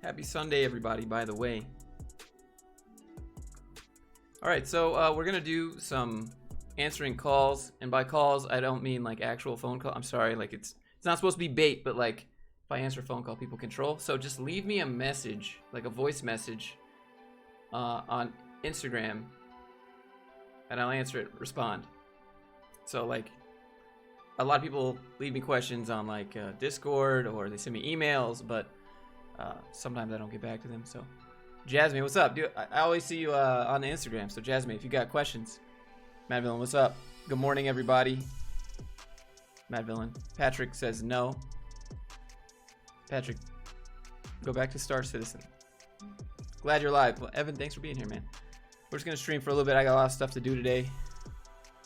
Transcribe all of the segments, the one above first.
Happy Sunday, everybody, by the way. Alright, so we're gonna do some answering calls, and by calls I don't mean like actual phone call. I'm sorry, like it's not supposed to be bait, but like if I answer a phone call, people control. So just leave me a message, like a voice message, on Instagram, and I'll answer it, respond. So like a lot of people leave me questions on like Discord, or they send me emails, but sometimes I don't get back to them. So Jasmine, what's up, dude? I always see you on the Instagram. So Jasmine, if you got questions. Mad Villain, what's up? Good morning, everybody. Mad Villain. Patrick says no. Patrick, go back to Star Citizen. Glad you're live. Well, Evan, thanks for being here, man. We're just gonna stream for a little bit. I got a lot of stuff to do today.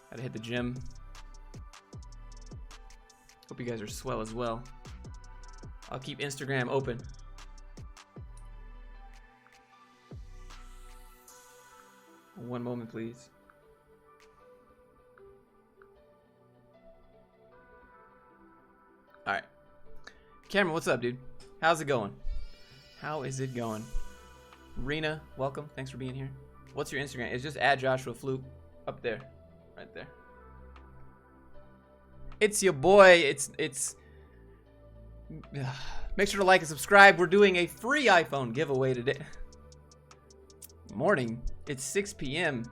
Gotta hit the gym. Hope you guys are swell as well. I'll keep Instagram open. One moment, please. All right, Cameron, what's up, dude? How's it going? How is it going? Rena, welcome. Thanks for being here. What's your Instagram? It's just @JoshuaFluke up there, right there. It's your boy. It's. Make sure to like and subscribe. We're doing a free iPhone giveaway today. Morning. It's 6 p.m.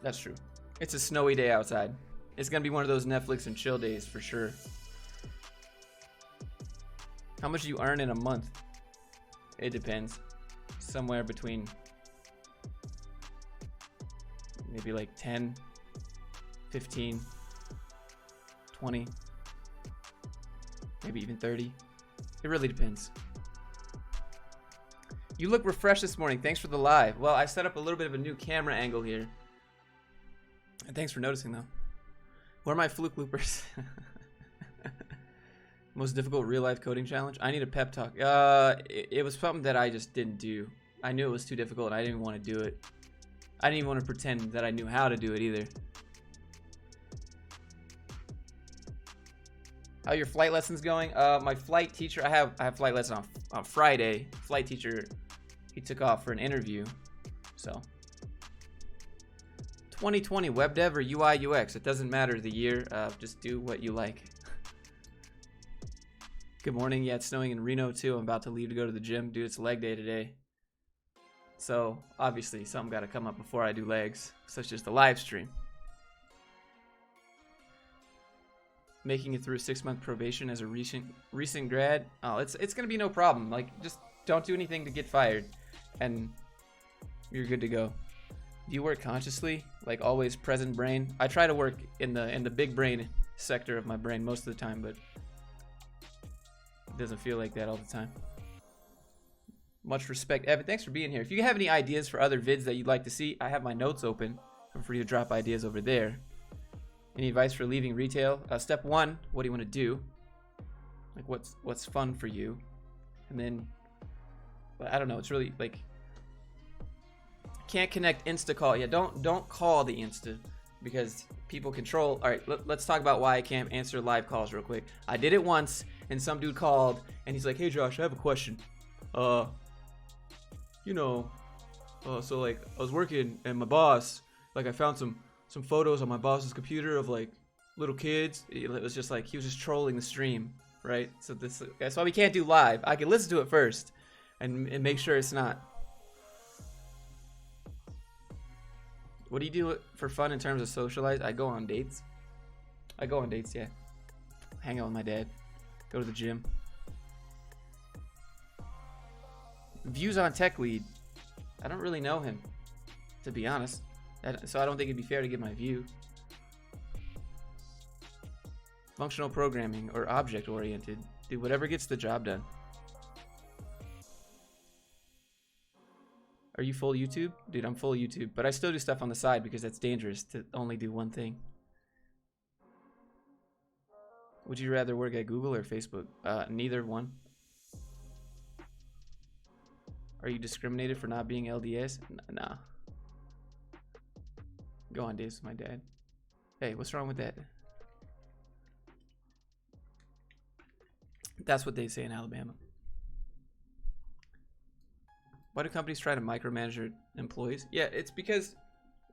That's true. It's a snowy day outside. It's gonna be one of those Netflix and chill days for sure. How much do you earn in a month? It depends. Somewhere between maybe like 10, 15, 20, maybe even 30. It really depends. You look refreshed this morning. Thanks for the live. Well, I set up a little bit of a new camera angle here. And thanks for noticing, though. What are my fluke loopers? Most difficult real-life coding challenge? I need a pep talk. It was something that I just didn't do. I knew it was too difficult, and I didn't want to do it. I didn't even want to pretend that I knew how to do it either. How are your flight lessons going? My flight teacher, I have flight lesson on Friday. Flight teacher, he took off for an interview. So 2020 web dev or UI UX, it doesn't matter the year. Just do what you like. Good morning. Yeah, it's snowing in Reno too. I'm about to leave to go to the gym. Dude, it's leg day today. So obviously something got to come up before I do legs, such as the live stream. Making it through a 6-month probation as a recent grad. Oh, it's gonna be no problem. Like, just don't do anything to get fired, and you're good to go. Do you work consciously? Like always present brain? I try to work in the big brain sector of my brain most of the time, but it doesn't feel like that all the time. Much respect, Evan. Thanks for being here. If you have any ideas for other vids that you'd like to see, I have my notes open. Feel free to drop ideas over there. Any advice for leaving retail? Step 1, what do you want to do? Like what's fun for you? And then, I don't know, it's really like, can't connect Insta call. Yeah, don't call the Insta because people control. All right, let's talk about why I can't answer live calls real quick. I did it once and some dude called and he's like, "Hey Josh, I have a question. So like I was working and my boss, like I found some photos on my boss's computer of like little kids." It was just like he was just trolling the stream, right? So that's why we can't do live. I can listen to it first and make sure it's not. What do you do for fun in terms of socialize? I go on dates. Yeah. Hang out with my dad. Go to the gym. Views on Tech Lead. I don't really know him, to be honest. So I don't think it'd be fair to give my view. Functional programming or object oriented. Dude, whatever gets the job done. Are you full YouTube? Dude, I'm full YouTube, but I still do stuff on the side because that's dangerous to only do one thing. Would you rather work at Google or Facebook? Neither one. Are you discriminated for not being LDS? Nah. Go on dates with my dad. Hey, what's wrong with that? That's what they say in Alabama. Why do companies try to micromanage their employees? Yeah, it's because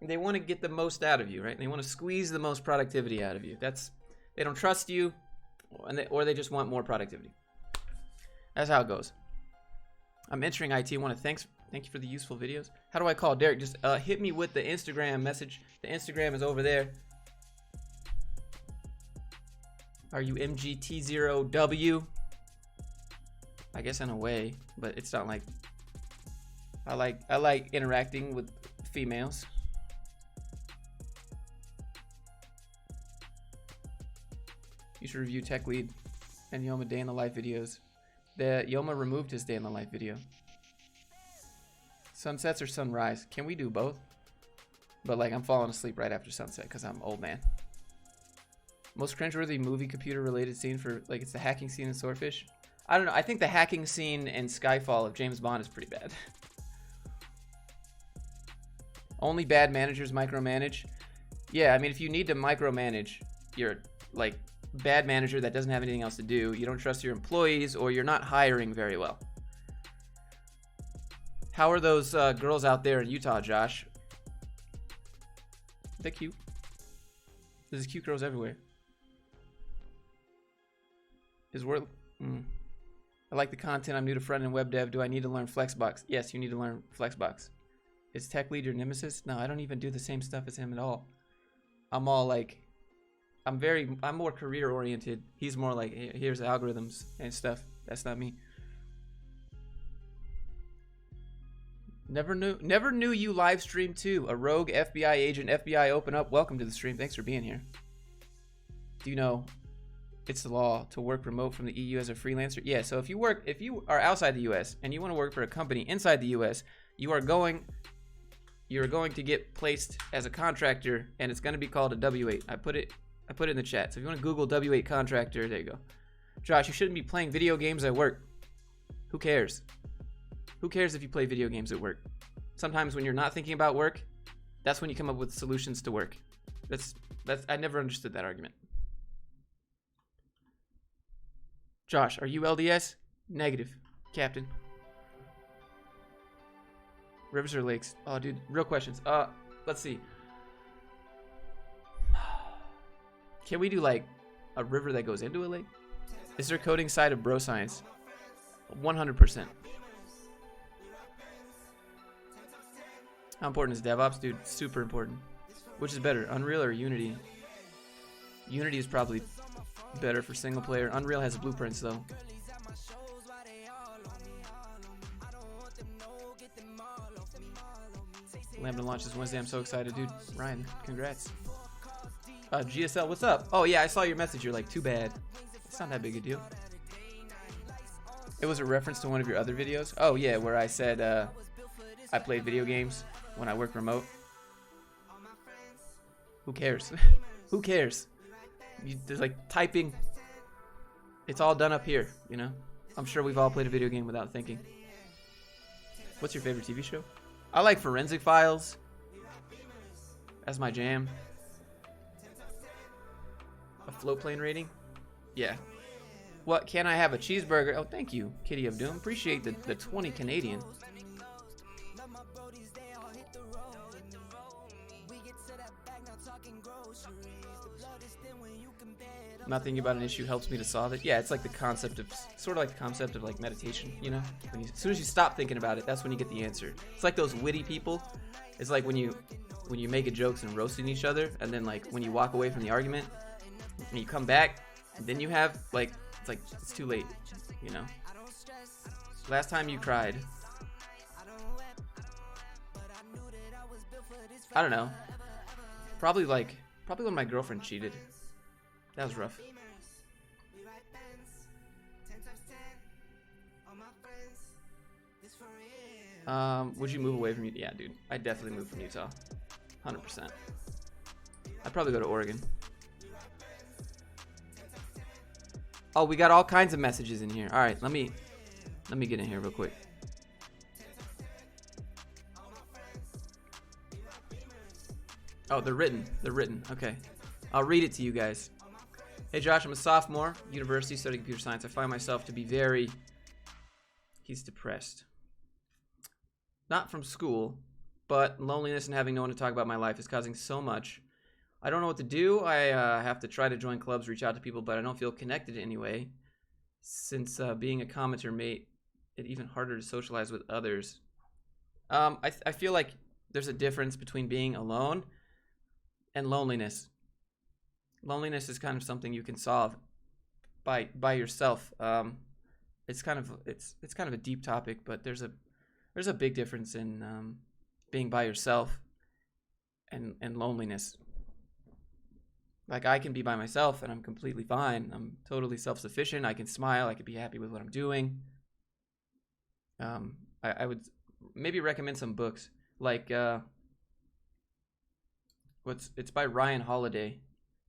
they want to get the most out of you, right? They want to squeeze the most productivity out of you. They don't trust you, or they just want more productivity. That's how it goes. I'm entering IT. I want to thank you for the useful videos. How do I call Derek? Just hit me with the Instagram message. The Instagram is over there. Are you MGT0W? I guess in a way, but it's not like I like interacting with females. You should review Tech Lead and Yoma Day in the Life videos. The Yoma removed his Day in the Life video. Sunsets or sunrise? Can we do both? But like I'm falling asleep right after sunset because I'm old man. Most cringeworthy movie computer related scene for like it's the hacking scene in Swordfish. I don't know. I think the hacking scene in Skyfall of James Bond is pretty bad. Only bad managers micromanage. Yeah, I mean, if you need to micromanage, you're like bad manager that doesn't have anything else to do. You don't trust your employees, or you're not hiring very well. How are those girls out there in Utah, Josh? They're cute. There's cute girls everywhere. Is worth. I like the content. I'm new to front-end web dev. Do I need to learn Flexbox? Yes, you need to learn Flexbox. Is Tech Lead your nemesis? No, I don't even do the same stuff as him at all. I'm all like, I'm more career oriented. He's more like, here's algorithms and stuff. That's not me. Never knew you live stream too. A rogue FBI agent, FBI open up. Welcome to the stream. Thanks for being here. Do you know it's the law to work remote from the EU as a freelancer? Yeah, so if you are outside the US and you want to work for a company inside the US, you're going to get placed as a contractor, and it's going to be called a W8. I put it in the chat. So if you want to Google W8 contractor, there you go. Josh, you shouldn't be playing video games at work. Who cares? Who cares if you play video games at work? Sometimes when you're not thinking about work, that's when you come up with solutions to work. I never understood that argument. Josh, are you LDS? Negative, Captain. Rivers or lakes? Oh, dude, real questions. Let's see. Can we do like a river that goes into a lake? Is there coding side of bro science? 100%. How important is DevOps? Dude, super important. Which is better, Unreal or Unity? Unity is probably better for single player. Unreal has blueprints though. Lambda launches Wednesday. I'm so excited, dude. Ryan, congrats. GSL, what's up? Oh yeah, I saw your message. You're like, too bad. It's not that big a deal. It was a reference to one of your other videos. Oh yeah, where I said I played video games when I work remote. Who cares? Who cares? There's like typing. It's all done up here, you know? I'm sure we've all played a video game without thinking. What's your favorite TV show? I like Forensic Files. That's my jam. A float plane rating? Yeah. What, can I have a cheeseburger? Oh, thank you, Kitty of Doom. Appreciate the 20 Canadian. Not thinking about an issue helps me to solve it. Yeah, it's like the concept of, sort of like the concept of like meditation, you know? As soon as you stop thinking about it, that's when you get the answer. It's like those witty people. It's like when you make jokes and roasting each other, and then like when you walk away from the argument, and you come back, and then you have like, it's too late, you know? Last time you cried. I don't know. Probably when my girlfriend cheated. That was rough. Would you move away from Utah? Yeah, dude. I'd definitely move from Utah. 100%. I'd probably go to Oregon. Oh, we got all kinds of messages in here. All right, let me get in here real quick. Oh, they're written. They're written. Okay. I'll read it to you guys. Hey Josh, I'm a sophomore, university studying computer science. I find myself to be he's depressed. not from school, but loneliness and having no one to talk about my life is causing so much. I don't know what to do. I have to try to join clubs, reach out to people, but I don't feel connected anyway. Since being a commenter made it even harder to socialize with others. I feel like there's a difference between being alone and loneliness. Loneliness is kind of something you can solve by yourself. It's kind of a deep topic, but there's a big difference in being by yourself and loneliness. Like, I can be by myself and I'm completely fine. I'm totally self-sufficient. I can smile. I can be happy with what I'm doing. I would maybe recommend some books. Like, it's by Ryan Holiday.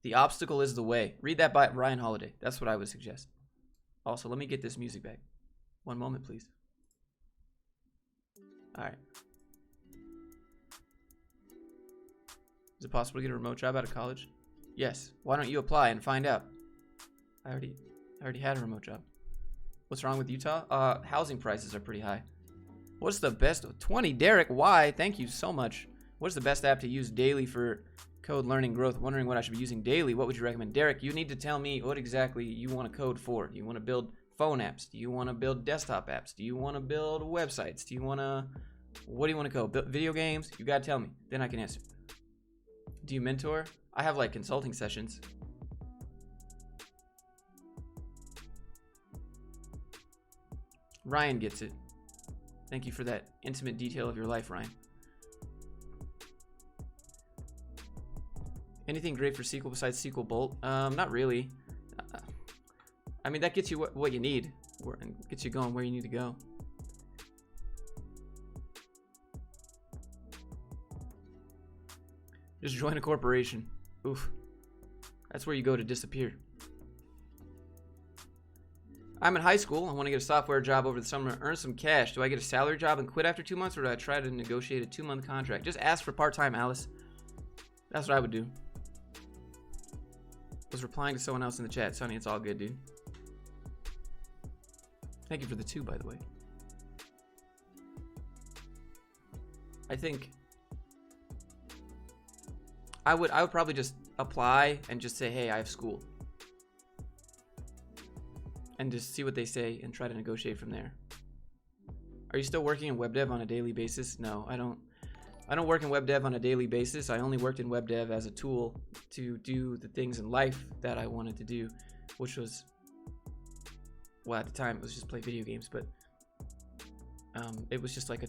The Obstacle is the Way. Read that by Ryan Holiday. That's what I would suggest. Also, let me get this music back. One moment, please. All right. Is it possible to get a remote job out of college? Yes. Why don't you apply and find out? I already had a remote job. What's wrong with Utah? Housing prices are pretty high. What's the best? 20, Derek. Why? Thank you so much. What's the best app to use daily for code learning growth? Wondering what I should be using daily. What would you recommend? Derek, you need to tell me what exactly you want to code for. Do you want to build phone apps? Do you want to build desktop apps? Do you want to build websites? What do you want to code? Build video games? You gotta tell me. Then I can answer. Do you mentor? I have like consulting sessions. Ryan gets it. Thank you for that intimate detail of your life, Ryan. Anything great for SQL besides SQL Bolt? Not really. I mean, that gets you what you need and gets you going where you need to go. Just join a corporation. Oof. That's where you go to disappear. I'm in high school. I want to get a software job over the summer to earn some cash. Do I get a salary job and quit after 2 months, or do I try to negotiate a 2-month contract? Just ask for part-time, Alice. That's what I would do. I was replying to someone else in the chat. Sonny, it's all good, dude. Thank you for the 2, by the way. I think I would probably just apply and just say, hey, I have school. And just see what they say and try to negotiate from there. Are you still working in web dev on a daily basis? No, I don't work in web dev on a daily basis. I only worked in web dev as a tool to do the things in life that I wanted to do, which was, well, at the time it was just play video games, but it was just like a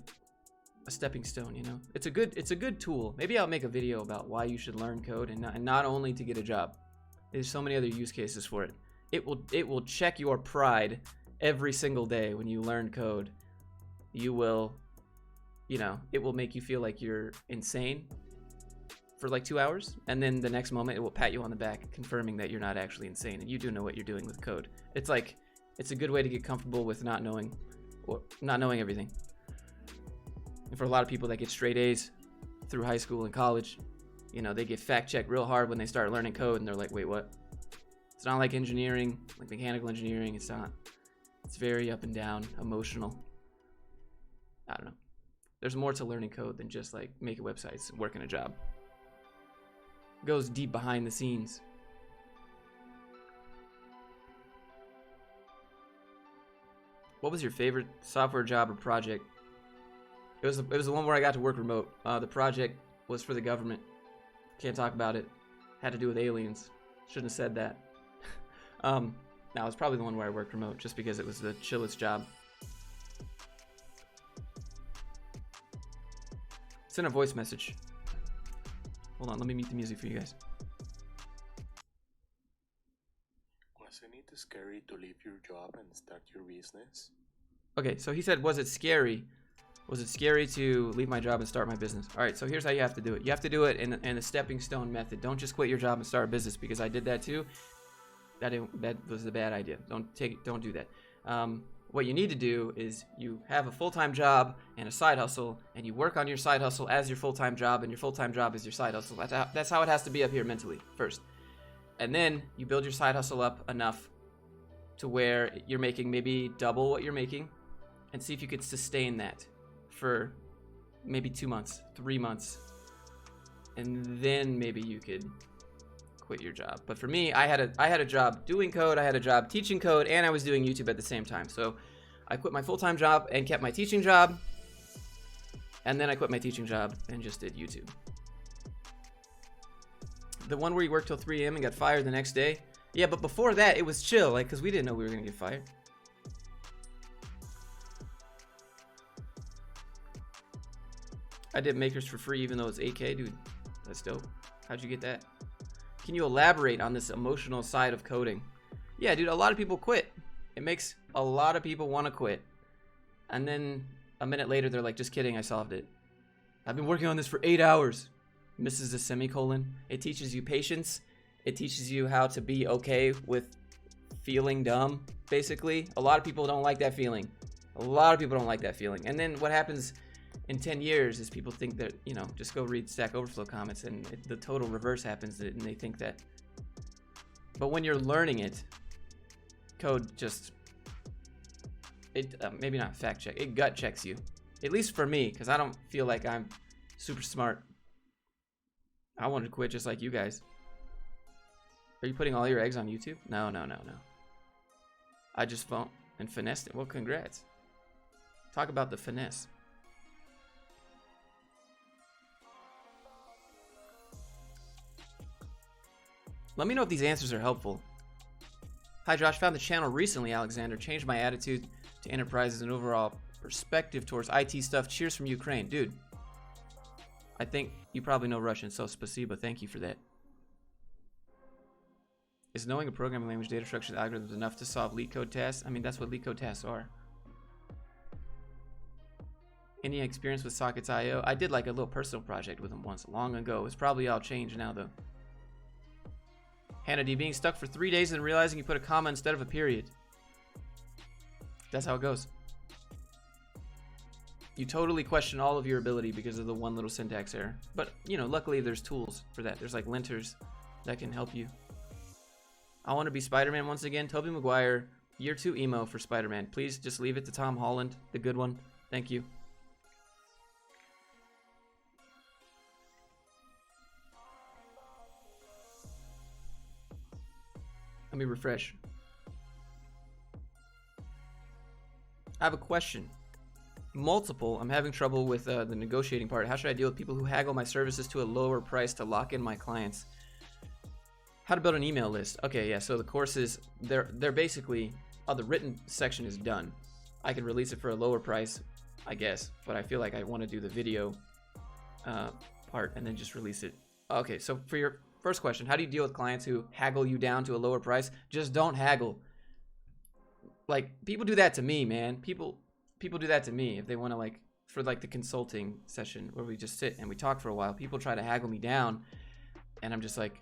stepping stone, you know. It's a good tool. Maybe I'll make a video about why you should learn code and not only to get a job. There's so many other use cases for it. It will check your pride every single day when you learn code. You will, it will make you feel like you're insane for like 2 hours, and then the next moment it will pat you on the back, confirming that you're not actually insane and you do know what you're doing with code. It's a good way to get comfortable with not knowing everything. And for a lot of people that get straight A's through high school and college, they get fact checked real hard when they start learning code, and they're like, wait, what? It's not like engineering, like mechanical engineering. It's not. It's very up and down, emotional. I don't know. There's more to learning code than just like making websites and working a job. It goes deep behind the scenes. What was your favorite software job or project? It was the one where I got to work remote. The project was for the government. Can't talk about it. Had to do with aliens. Shouldn't have said that. No, it was probably the one where I worked remote, just because it was the chillest job. Send a voice message. Hold on, let me mute the music for you guys. Wasn't it scary to leave your job and start your business? Okay, so he said, was it scary? Was it scary to leave my job and start my business? All right, so here's how you have to do it. You have to do it in a stepping stone method. Don't just quit your job and start a business, because I did that too. That was a bad idea. Don't do that. What you need to do is you have a full-time job and a side hustle, and you work on your side hustle as your full-time job, and your full-time job is your side hustle. That's how it has to be up here mentally first. And then you build your side hustle up enough to where you're making maybe double what you're making, and see if you could sustain that for maybe 2 months, 3 months, and then maybe you could quit your job. But for me, I had a job doing code, I had a job teaching code, and I was doing YouTube at the same time. So I quit my full-time job and kept my teaching job, and then I quit my teaching job and just did YouTube. The one where you worked till 3 a.m. and got fired the next day? Yeah, but before that, it was chill, like, because we didn't know we were going to get fired. I did makers for free even though it's 8K, dude. That's dope. How'd you get that? Can you elaborate on this emotional side of coding? Yeah, dude, a lot of people quit. It makes a lot of people want to quit. And then a minute later, they're like, just kidding, I solved it. I've been working on this for 8 hours. Misses a semicolon. It teaches you patience. It teaches you how to be okay with feeling dumb, basically. A lot of people don't like that feeling. A lot of people don't like that feeling. And then what happens in 10 years is people think that, you know, just go read Stack Overflow comments, and the total reverse happens, and they think that. But when you're learning it, code just, maybe not fact check, it gut checks you. At least for me, because I don't feel like I'm super smart. I wanted to quit just like you guys. Are you putting all your eggs on YouTube? No. I just phoned and finessed it. Well, congrats. Talk about the finesse. Let me know if these answers are helpful. Hi Josh, found the channel recently, Alexander. Changed my attitude to enterprises and overall perspective towards IT stuff. Cheers from Ukraine. Dude, I think you probably know Russian, so spasibo. Thank you for that. Is knowing a programming language, data structures, algorithms enough to solve leak code tasks? I mean, that's what leak code tasks are. Any experience with Sockets.io? I did like a little personal project with them once, long ago. It's probably all changed now, though. Hannah D, being stuck for 3 days and realizing you put a comma instead of a period. That's how it goes. You totally question all of your ability because of the one little syntax error. But, you know, luckily there's tools for that. There's like linters that can help you. I want to be Spider-Man once again. Tobey Maguire, year 2 emo for Spider-Man. Please just leave it to Tom Holland, the good one. Thank you. Let me refresh. I have a question. Multiple. I'm having trouble with the negotiating part. How should I deal with people who haggle my services to a lower price to lock in my clients? How to build an email list. Okay, yeah, so the courses, they're basically, the written section is done. I can release it for a lower price, I guess, but I feel like I want to do the video part and then just release it. Okay, so for your first question, how do you deal with clients who haggle you down to a lower price? Just don't haggle. Like, people do that to me, man. People do that to me if they want to, like, for like the consulting session where we just sit and we talk for a while. People try to haggle me down, and I'm just like,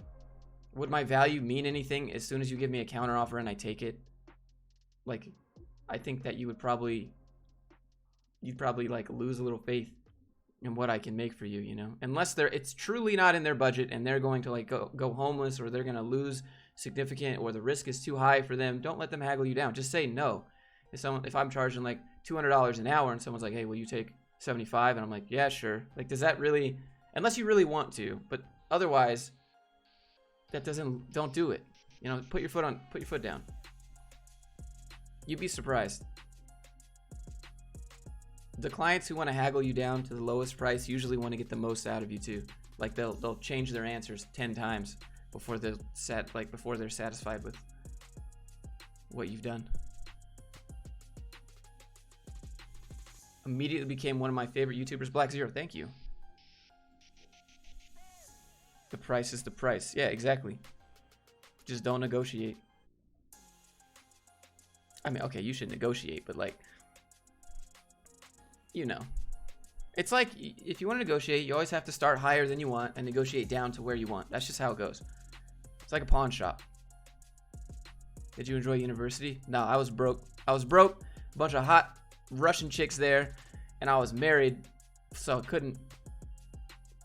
would my value mean anything as soon as you give me a counter offer and I take it? Like, I think that you'd probably like lose a little faith in what I can make for you, you know? Unless it's truly not in their budget and they're going to like go homeless, or they're going to lose significant, or the risk is too high for them. Don't let them haggle you down. Just say no. If I'm charging like $200 an hour and someone's like, hey, will you take 75? And I'm like, yeah, sure. Like, does that really, unless you really want to, but otherwise, don't do it. You know, put your foot down. You'd be surprised. The clients who want to haggle you down to the lowest price usually want to get the most out of you too. Like, they'll change their answers 10 times before they're satisfied with what you've done. Immediately became one of my favorite YouTubers, Black Zero. Thank you. The price is the price. Yeah, exactly. Just don't negotiate. I mean, okay, you should negotiate, but like, you know, it's like if you want to negotiate, you always have to start higher than you want and negotiate down to where you want. That's just how it goes. It's like a pawn shop. Did you enjoy university? No, I was broke. A bunch of hot Russian chicks there, and I was married, so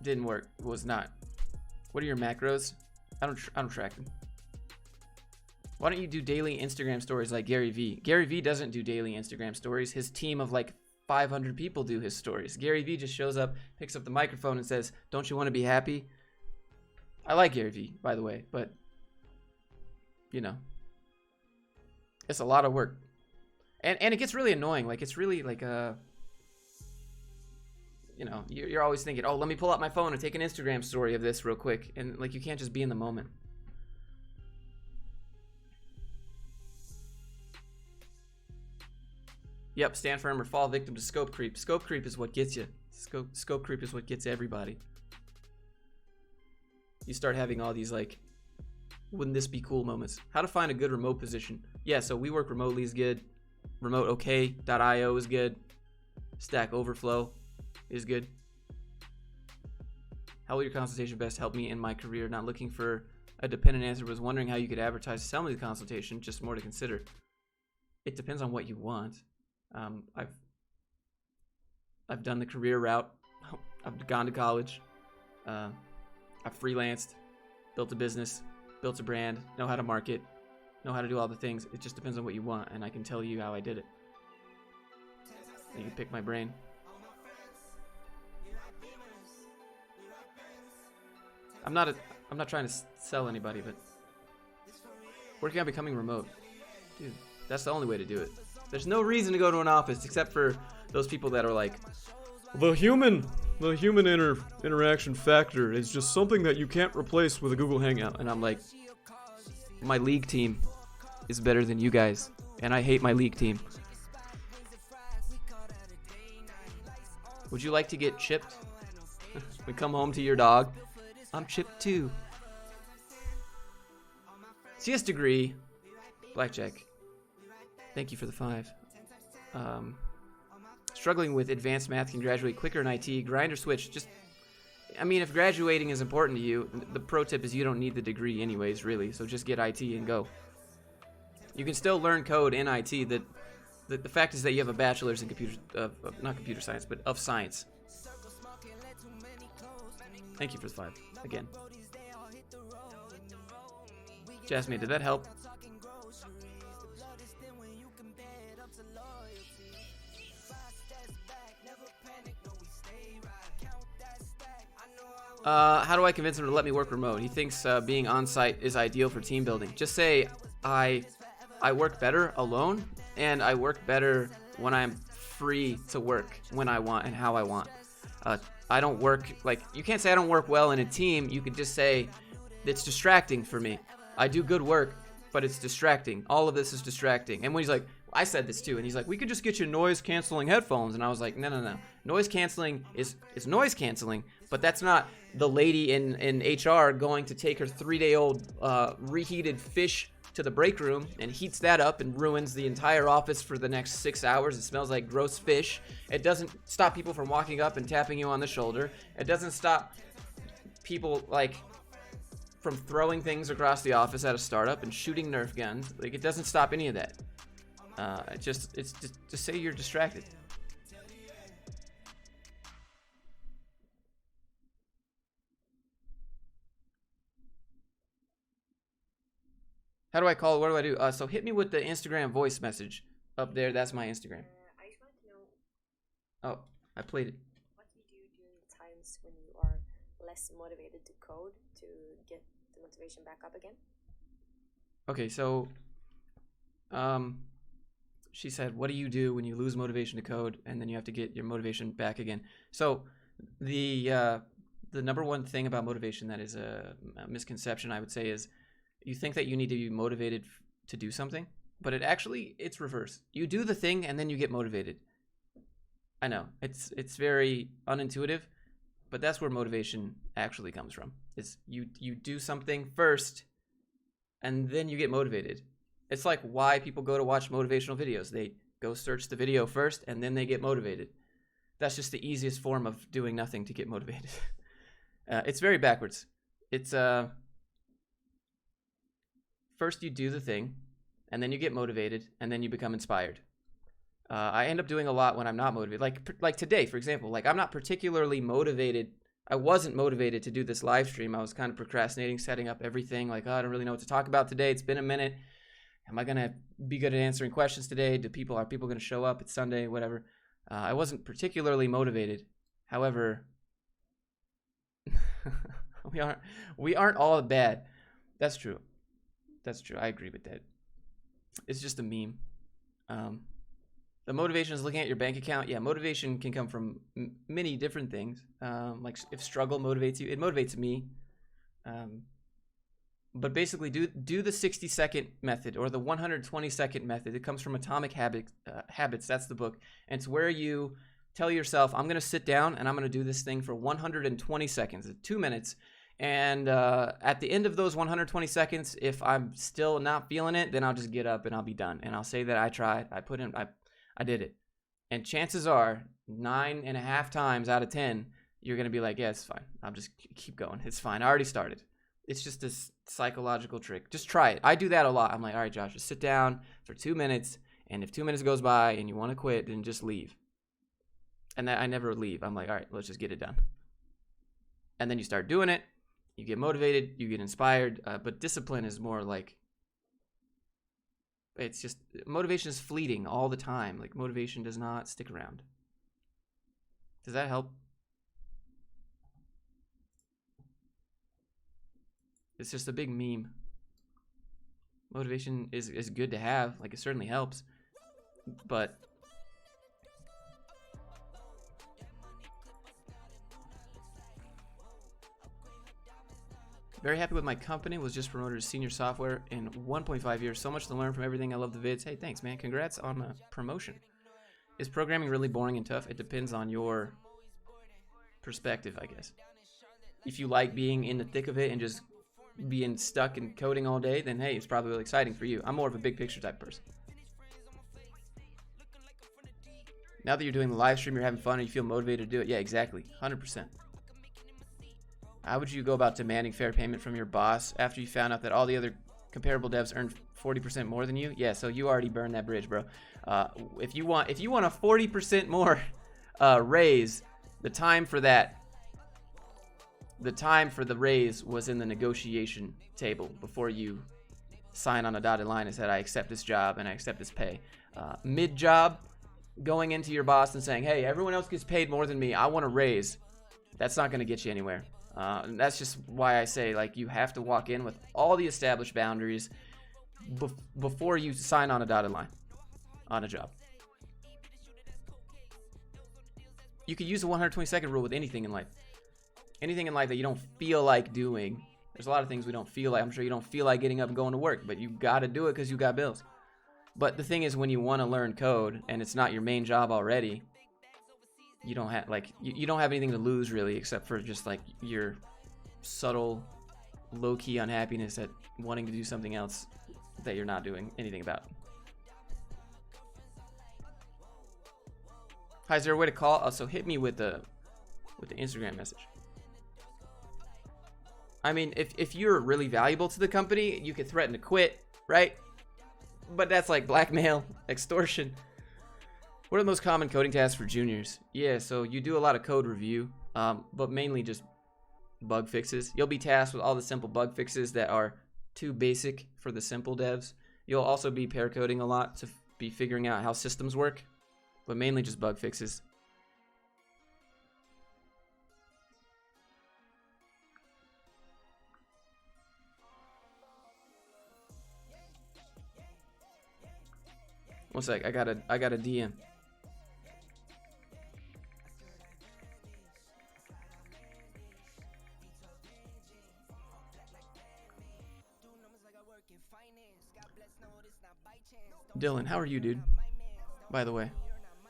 didn't work. It was not. What are your macros? I don't track them. Why don't you do daily Instagram stories like Gary Vee? Gary Vee doesn't do daily Instagram stories. His team of like 500 people do his stories. Gary Vee just shows up, picks up the microphone and says, "Don't you want to be happy?" I like Gary Vee, by the way, but you know, it's a lot of work. And it gets really annoying. Like, it's really like you know, you're always thinking, "Oh, let me pull out my phone and take an Instagram story of this real quick." And like, you can't just be in the moment. Yep, stand firm or fall victim to scope creep. Scope creep is what gets you. Scope creep is what gets everybody. You start having all these like, wouldn't this be cool moments. How to find a good remote position. Yeah, so we work remotely is good. RemoteOK.io is good. Stack Overflow is good. How will your consultation best help me in my career? Not looking for a dependent answer. Was wondering how you could advertise to sell me the consultation. Just more to consider. It depends on what you want. I've done the career route. I've gone to college. I've freelanced, built a business, built a brand, know how to market, know how to do all the things. It just depends on what you want, and I can tell you how I did it. You can pick my brain. I'm not trying to sell anybody, but working on becoming remote, dude, that's the only way to do it. There's no reason to go to an office except for those people that are like, the human interaction factor is just something that you can't replace with a Google Hangout. And I'm like, my league team is better than you guys, and I hate my league team. Would you like to get chipped? We come home to your dog. I'm chipped too. CS degree. Blackjack. Thank you for the 5. Struggling with advanced math, can graduate quicker in IT. Grind or switch. Just, I mean, if graduating is important to you, the pro tip is you don't need the degree anyways, really. So just get IT and go. You can still learn code in IT. The fact is that you have a bachelor's in not computer science, but of science. Thank you for the 5 again. Jasmine, did that help? How do I convince him to let me work remote? He thinks being on site is ideal for team building. Just say I work better alone, and I work better when I'm free to work when I want and how I want. I don't work, like, you can't say I don't work well in a team. You could just say it's distracting for me. I do good work, but it's distracting. All of this is distracting. And when he's like, I said this too, and he's like, we could just get you noise canceling headphones. And I was like, no. Noise canceling is noise canceling, but that's not the lady in HR going to take her 3-day-old reheated fish to the break room and heats that up and ruins the entire office for the next 6 hours. It smells like gross fish. It doesn't stop people from walking up and tapping you on the shoulder. It doesn't stop people like from throwing things across the office at a startup and shooting Nerf guns. Like, it doesn't stop any of that. Just say you're distracted. How do I call? What do I do? So hit me with the Instagram voice message up there. That's my Instagram. I just want to know. Oh, I played it. What do you do during the times when you are less motivated to code to get the motivation back up again? Okay, so, she said, what do you do when you lose motivation to code and then you have to get your motivation back again? So the number one thing about motivation that is a misconception, I would say, is you think that you need to be motivated to do something, but it's reverse. You do the thing and then you get motivated. I know it's very unintuitive, but that's where motivation actually comes from. Is you do something first and then you get motivated. It's like why people go to watch motivational videos. They go search the video first and then they get motivated. That's just the easiest form of doing nothing to get motivated. It's very backwards. It's first you do the thing, and then you get motivated, and then you become inspired. I end up doing a lot when I'm not motivated. Like today, for example, like I'm not particularly motivated. I wasn't motivated to do this live stream. I was kind of procrastinating, setting up everything. Like, oh, I don't really know what to talk about today. It's been a minute. Am I gonna be good at answering questions today? Are people gonna show up? It's Sunday, whatever. I wasn't particularly motivated. However, we aren't all bad. That's true. That's true. I agree with that. It's just a meme. The motivation is looking at your bank account. Yeah, motivation can come from many different things. Like if struggle motivates you, it motivates me. But basically, do the 60-second method or the 120-second method. It comes from Atomic Habits. That's the book. And it's where you tell yourself, I'm going to sit down and I'm going to do this thing for 120 seconds, 2 minutes. And at the end of those 120 seconds, if I'm still not feeling it, then I'll just get up and I'll be done. And I'll say that I tried. I did it. And chances are 9.5 times out of 10, you're going to be like, yeah, it's fine. I'll just keep going. It's fine. I already started. It's just this psychological trick. Just try it. I do that a lot. I'm like, all right, Josh, just sit down for 2 minutes. And if 2 minutes goes by and you want to quit, then just leave. And I never leave. I'm like, all right, let's just get it done. And then you start doing it. You get motivated. You get inspired. But discipline is more like, it's just, motivation is fleeting all the time. Like, motivation does not stick around. Does that help? It's just a big meme. Motivation is good to have. Like, it certainly helps. But very happy with my company. Was just promoted to senior software in 1.5 years. So much to learn from everything. I love the vids. Hey, thanks, man. Congrats on the promotion. Is programming really boring and tough? It depends on your perspective, I guess. If you like being in the thick of it and just being stuck in coding all day, then hey, it's probably really exciting for you. I'm more of a big picture type person. Now that you're doing the live stream, you're having fun and you feel motivated to do it. Yeah, exactly. 100%. How would you go about demanding fair payment from your boss after you found out that all the other comparable devs earned 40% more than you? Yeah, so you already burned that bridge, bro. If you want a 40% more raise, the time for the raise was in the negotiation table before you sign on a dotted line and said, I accept this job and I accept this pay. Mid-job, going into your boss and saying, hey, everyone else gets paid more than me. I want a raise. That's not going to get you anywhere. And that's just why I say, like, you have to walk in with all the established boundaries before you sign on a dotted line on a job. You could use the 120-second rule with anything in life. Anything in life that you don't feel like doing. There's a lot of things we don't feel like. I'm sure you don't feel like getting up and going to work, but you got to do it because you got bills. But the thing is, when you want to learn code and it's not your main job already, you don't have you don't have anything to lose really, except for just like your subtle, low-key unhappiness at wanting to do something else that you're not doing anything about. Hi, is there a way to call? Also, hit me with the Instagram message. I mean, if you're really valuable to the company, you could threaten to quit, right? But that's like blackmail, extortion. What are the most common coding tasks for juniors? Yeah, so you do a lot of code review, but mainly just bug fixes. You'll be tasked with all the simple bug fixes that are too basic for the simple devs. You'll also be pair coding a lot to be figuring out how systems work, but mainly just bug fixes. One sec, I got a DM. Dylan, how are you, dude? By the way,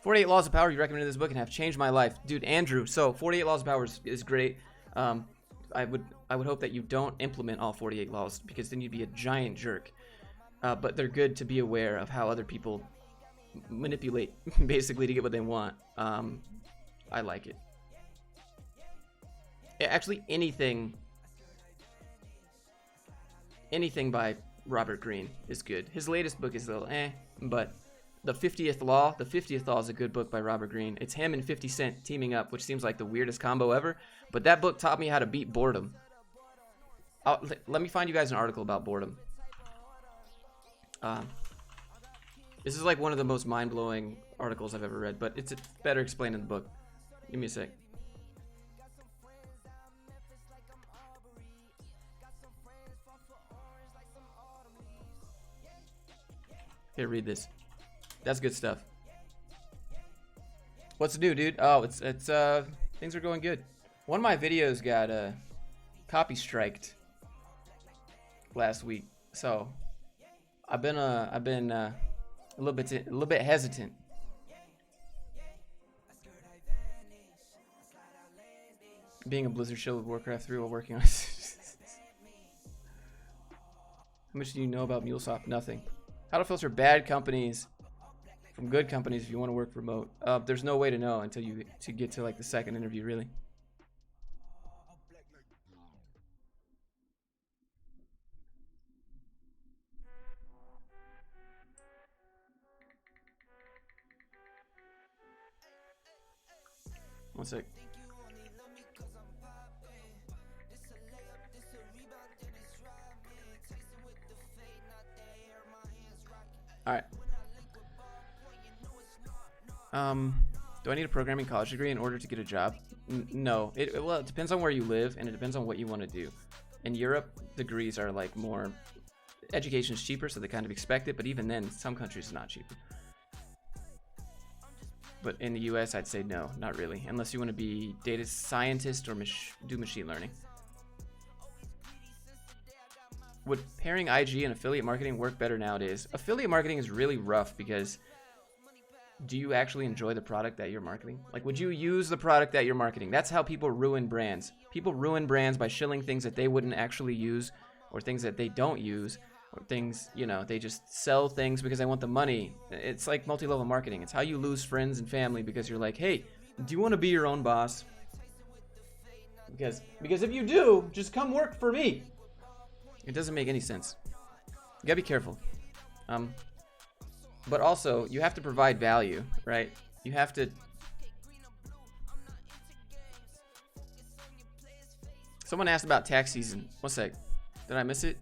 48 Laws of Power, you recommended this book and have changed my life. Dude, Andrew, so 48 Laws of Power is great. I would hope that you don't implement all 48 laws, because then you'd be a giant jerk. But they're good to be aware of how other people manipulate, basically, to get what they want. I like it. Actually, anything by Robert Greene is good. His latest book is a little but the 50th Law is a good book by Robert Greene. It's him and 50 Cent teaming up, which seems like the weirdest combo ever, but that book taught me how to beat boredom. Let me find you guys an article about boredom. This is like one of the most mind-blowing articles I've ever read, but it's better explained in the book. Give me a sec. Here, read this. That's good stuff. What's new, dude? Oh, it's things are going good. One of my videos got copy striked last week, so I've been a little bit hesitant. Being a Blizzard shill with Warcraft 3 while working on it. How much do you know about MuleSoft? Nothing. How to filter bad companies from good companies if you want to work remote. There's no way to know until you get to like the second interview, really. One sec. All right. Do I need a programming college degree in order to get a job? No. Well, it depends on where you live, and it depends on what you want to do. In Europe, degrees are like more... Education is cheaper, so they kind of expect it, but even then, some countries it's not cheaper. But in the US, I'd say no, not really. Unless you want to be data scientist or do machine learning. Would pairing IG and affiliate marketing work better nowadays? Affiliate marketing is really rough because do you actually enjoy the product that you're marketing? Like, would you use the product that you're marketing? That's how people ruin brands. People ruin brands by shilling things that they wouldn't actually use, or things that they don't use, or things, you know, they just sell things because they want the money. It's like multi-level marketing. It's how you lose friends and family because you're like, hey, do you want to be your own boss? Because if you do, just come work for me. It doesn't make any sense. You gotta be careful. But also, you have to provide value, right? You have to... Someone asked about tax season. One sec. Did I miss it?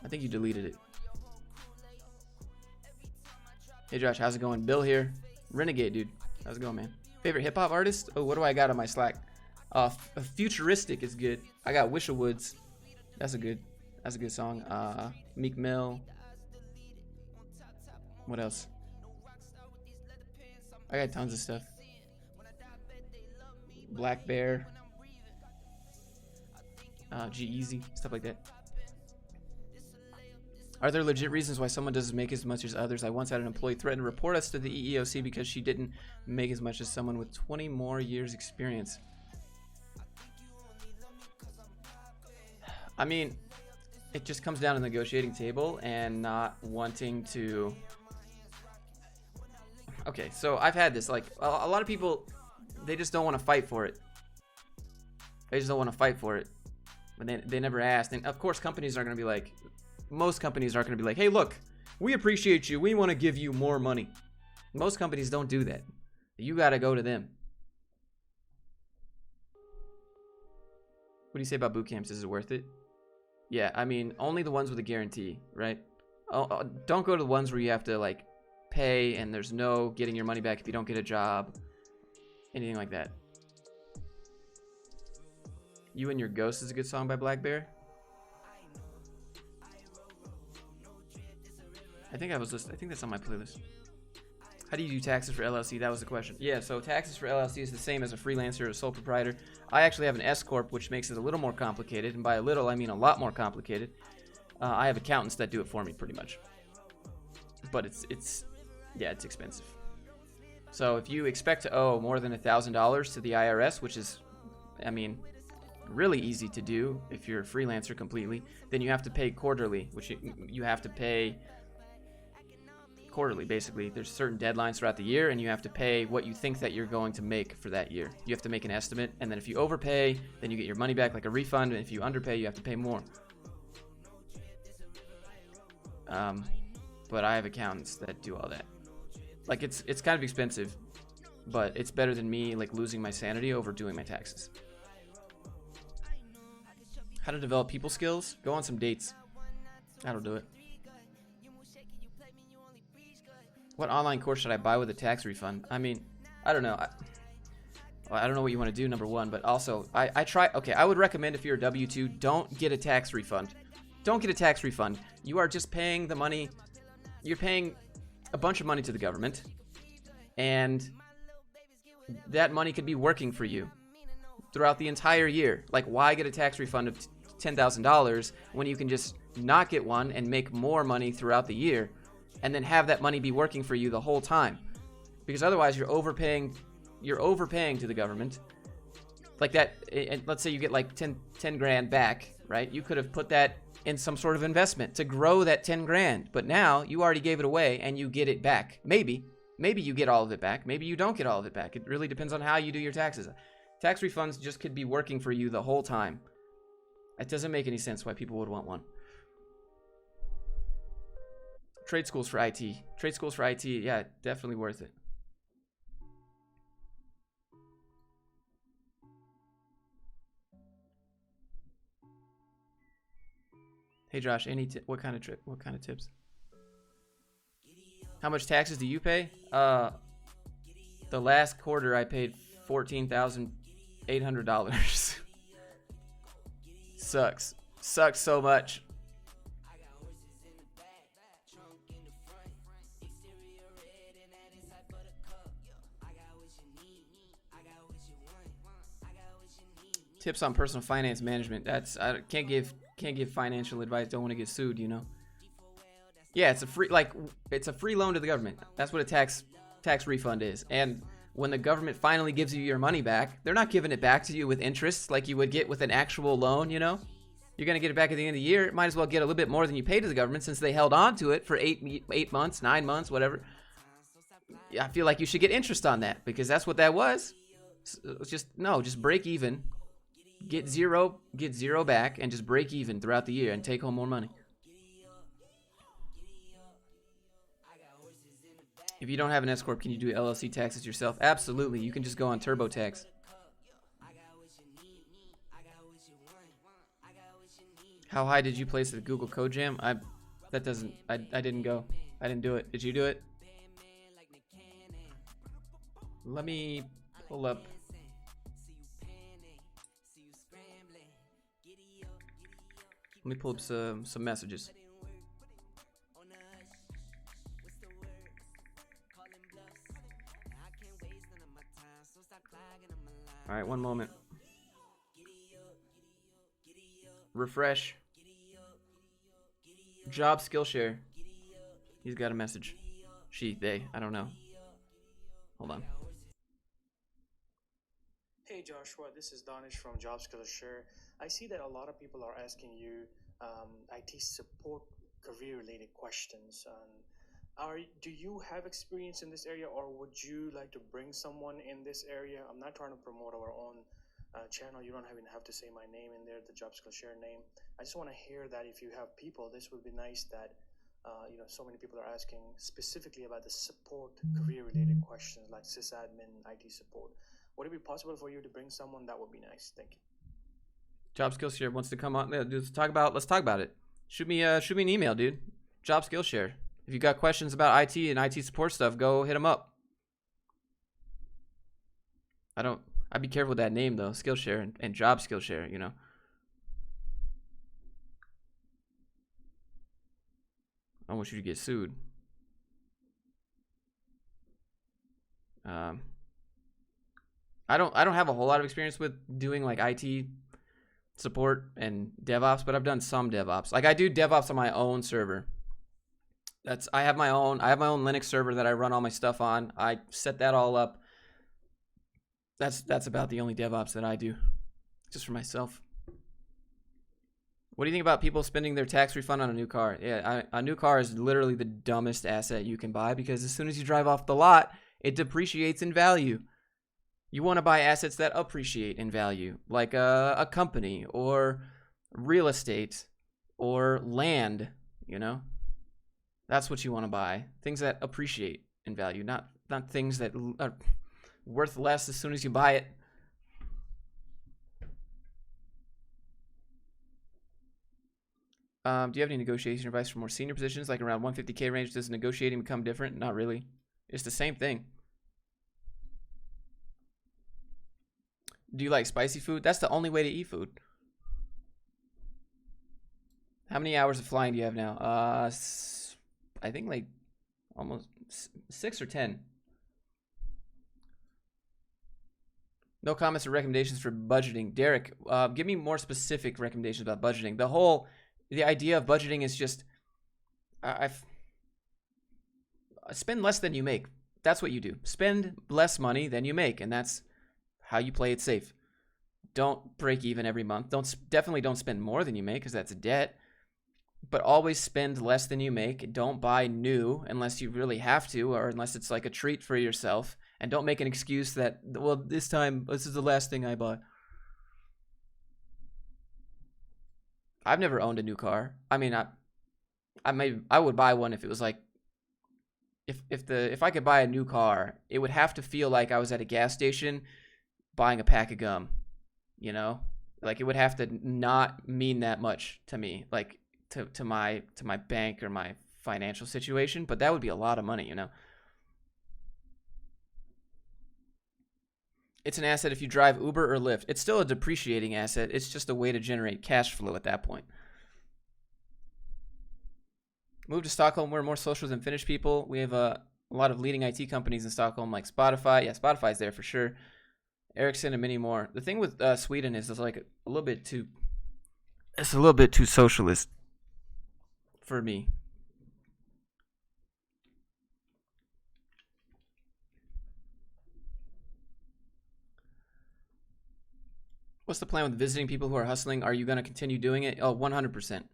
I think you deleted it. Hey Josh, how's it going? Bill here. Renegade, dude. How's it going, man? Favorite hip-hop artist? Oh, what do I got on my Slack? Futuristic is good. I got Wisha Woods. That's a good song. Meek Mill. What else? I got tons of stuff. Black Bear. G-Eazy, stuff like that. Are there legit reasons why someone doesn't make as much as others? I once had an employee threaten to report us to the EEOC because she didn't make as much as someone with 20 more years experience. I mean, it just comes down to the negotiating table and not wanting to... Okay, so I've had this, like, a lot of people, they just don't want to fight for it. They just don't want to fight for it. But they never asked. And of course, companies are going to be like, most companies are going to be like, hey, look, we appreciate you. We want to give you more money. Most companies don't do that. You got to go to them. What do you say about boot camps? Is it worth it? Yeah, I mean, only the ones with a guarantee, right? Don't go to the ones where you have to, like, pay and there's no getting your money back if you don't get a job. Anything like that. You and Your Ghost is a good song by Black Bear. I think that's on my playlist. How do you do taxes for LLC? That was the question. Yeah, so taxes for LLC is the same as a freelancer or a sole proprietor. I actually have an S corp, which makes it a little more complicated, and by a little I mean a lot more complicated. I have accountants that do it for me pretty much. But it's expensive. So if you expect to owe more than $1,000 to the IRS, which is, I mean, really easy to do if you're a freelancer completely, then you have to pay quarterly, which you have to pay quarterly, basically. There's certain deadlines throughout the year, and you have to pay what you think that you're going to make for that year. You have to make an estimate, and then if you overpay, then you get your money back like a refund, and if you underpay, you have to pay more. But I have accountants that do all that. Like, it's kind of expensive, but it's better than me, like, losing my sanity over doing my taxes. How to develop people skills? Go on some dates. That'll do it. What online course should I buy with a tax refund? I mean, I don't know. I don't know what you want to do, number one, but also, I would recommend if you're a W-2, don't get a tax refund. Don't get a tax refund. You are just paying the money, you're paying a bunch of money to the government, and that money could be working for you throughout the entire year. Like, why get a tax refund of $10,000 when you can just not get one and make more money throughout the year, and then have that money be working for you the whole time? Because otherwise, you're overpaying to the government. Like that, and let's say you get like 10 grand back, right? You could have put that in some sort of investment to grow that 10 grand, but now you already gave it away and you get it back. Maybe you get all of it back. Maybe you don't get all of it back. It really depends on how you do your taxes. Tax refunds just could be working for you the whole time. It doesn't make any sense why people would want one. Trade schools for IT. Trade schools for IT, yeah, definitely worth it. Hey Josh, what kind of tips? How much taxes do you pay? The last quarter I paid $14,800. Sucks so much. Tips on personal finance management. I can't give financial advice. Don't want to get sued, you know. Yeah, it's a free loan to the government. That's what a tax refund is. And when the government finally gives you your money back, they're not giving it back to you with interest like you would get with an actual loan, you know. You're gonna get it back at the end of the year. Might as well get a little bit more than you paid to the government since they held on to it for 8 months, 9 months, whatever. I feel like you should get interest on that because that's what that was. Just break even. Get zero back and just break even throughout the year and take home more money. If you don't have an S corp, can you do LLC taxes yourself? Absolutely. You can just go on TurboTax. How high did you place the Google Code Jam? I didn't go. I didn't do it. Did you do it? Let me pull up. Let me pull up some messages. All right, one moment. Refresh. Job Skillshare. He's got a message. They, I don't know. Hold on. Hey Joshua, this is Danish from Job Skillshare. I see that a lot of people are asking you IT support career-related questions. Do you have experience in this area, or would you like to bring someone in this area? I'm not trying to promote our own channel. You don't even have to say my name in there, the Job Skillshare name. I just want to hear that if you have people, this would be nice that so many people are asking specifically about the support career-related questions like sysadmin, IT support. Would it be possible for you to bring someone? That would be nice. Thank you. Job Skillshare wants to come on. Let's talk about it. Shoot me an email, dude. Job Skillshare. If you got questions about IT and IT support stuff, go hit them up. I'd be careful with that name though, Skillshare and Job Skillshare, you know. I want you to get sued. I don't have a whole lot of experience with doing like IT support and DevOps, but I've done some DevOps. Like I do DevOps on my own server. I have my own Linux server that I run all my stuff on. I set that all up. That's about the only DevOps that I do, just for myself. What do you think about people spending their tax refund on a new car? Yeah, a new car is literally the dumbest asset you can buy because as soon as you drive off the lot, it depreciates in value. You want to buy assets that appreciate in value, like a company or real estate or land, you know? That's what you want to buy. Things that appreciate in value, not things that are worth less as soon as you buy it. Do you have any negotiation advice for more senior positions, like around 150K range? Does negotiating become different? Not really. It's the same thing. Do you like spicy food? That's the only way to eat food. How many hours of flying do you have now? I think like almost 6 or 10. No comments or recommendations for budgeting. Derek, give me more specific recommendations about budgeting. The idea of budgeting is just, I spend less than you make. That's what you do. Spend less money than you make, and that's how you play it safe. Don't break even every month. Definitely don't spend more than you make, because that's a debt. But always spend less than you make. Don't buy new unless you really have to, or unless it's like a treat for yourself. And don't make an excuse that, well, this is the last thing I bought. I've never owned a new car. I mean, I would buy one if it was like, if I could buy a new car, it would have to feel like I was at a gas station buying a pack of gum, you know? Like, it would have to not mean that much to me, like to my bank or my financial situation, but that would be a lot of money, you know? It's an asset if you drive Uber or Lyft. It's still a depreciating asset. It's just a way to generate cash flow at that point. Move to Stockholm. We're more social than Finnish people. We have a lot of leading IT companies in Stockholm, like Spotify. Yeah, Spotify's there for sure. Ericsson and many more. The thing with Sweden is it's like a little bit too socialist for me. What's the plan with visiting people who are hustling? Are you going to continue doing it? Oh, 100%.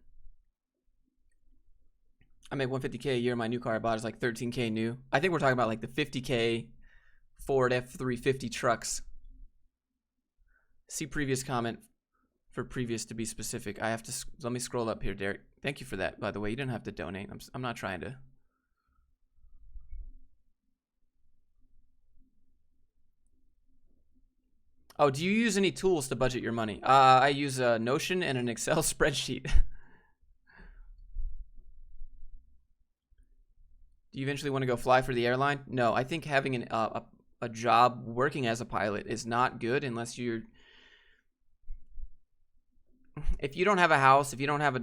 I make 150K a year. My new car I bought is like 13K new. I think we're talking about like the 50K Ford F350 trucks. See previous comment for previous to be specific. I have to, let me scroll up here, Derek. Thank you for that, by the way. You didn't have to donate. I'm not trying to. Oh, do you use any tools to budget your money? I use a Notion and an Excel spreadsheet. Do you eventually want to go fly for the airline? No, I think having a job working as a pilot is not good unless you're... If you don't have a house, if you don't have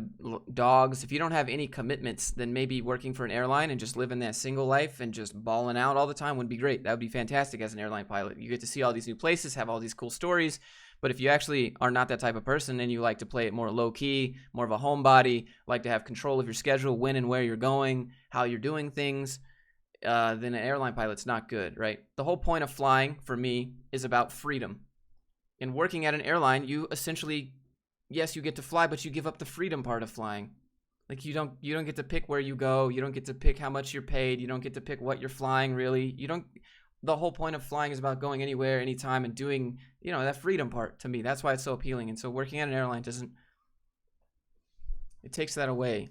dogs, if you don't have any commitments, then maybe working for an airline and just living that single life and just balling out all the time would be great. That would be fantastic as an airline pilot. You get to see all these new places, have all these cool stories. But if you actually are not that type of person and you like to play it more low-key, more of a homebody, like to have control of your schedule, when and where you're going, how you're doing things, then an airline pilot's not good, right? The whole point of flying, for me, is about freedom. In working at an airline, you essentially... Yes, you get to fly, but you give up the freedom part of flying. Like you don't get to pick where you go. You don't get to pick how much you're paid. You don't get to pick what you're flying, really. The whole point of flying is about going anywhere, anytime, and doing, that freedom part to me. That's why it's so appealing. And so working at an airline it takes that away.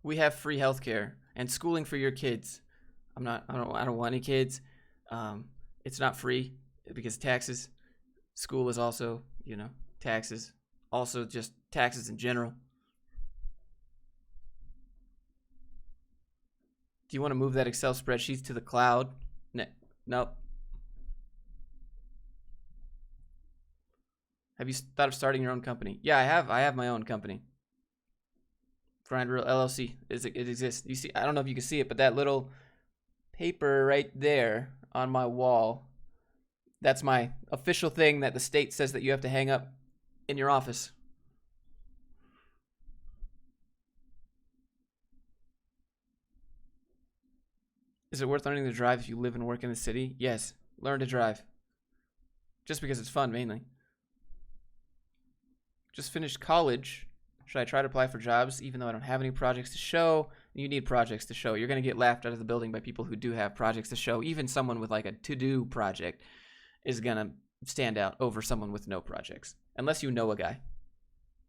We have free healthcare and schooling for your kids. I don't want any kids. It's not free. Because taxes, school is also, taxes, also just taxes in general. Do you want to move that Excel spreadsheet to the cloud? Nope. Have you thought of starting your own company? Yeah, I have. I have my own company. Grind Real LLC. It exists. You see, I don't know if you can see it, but that little paper right there on my wall, that's my official thing that the state says that you have to hang up in your office. Is it worth learning to drive if you live and work in the city? Yes, learn to drive. Just because it's fun, mainly. Just finished college. Should I try to apply for jobs even though I don't have any projects to show? You need projects to show. You're going to get laughed out of the building by people who do have projects to show. Even someone with like a to-do project is going to stand out over someone with no projects. Unless you know a guy.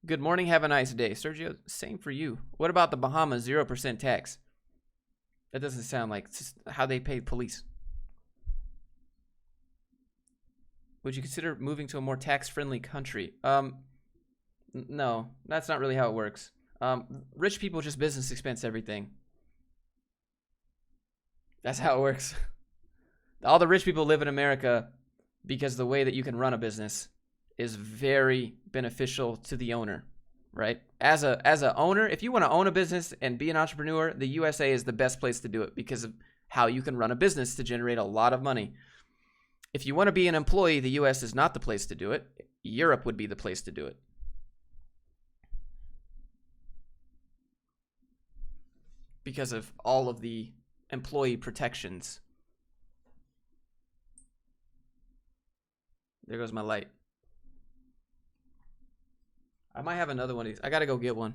Good morning, have a nice day. Sergio, same for you. What about the Bahamas 0% tax? That doesn't sound like how they pay police. Would you consider moving to a more tax-friendly country? No, that's not really how it works. Rich people just business expense everything. That's how it works. All the rich people live in America because the way that you can run a business is very beneficial to the owner, right? As a owner, if you want to own a business and be an entrepreneur, the USA is the best place to do it because of how you can run a business to generate a lot of money. If you want to be an employee, the US is not the place to do it. Europe would be the place to do it. Because of all of the employee protections. There goes my light. I might have another one of these. I gotta go get one.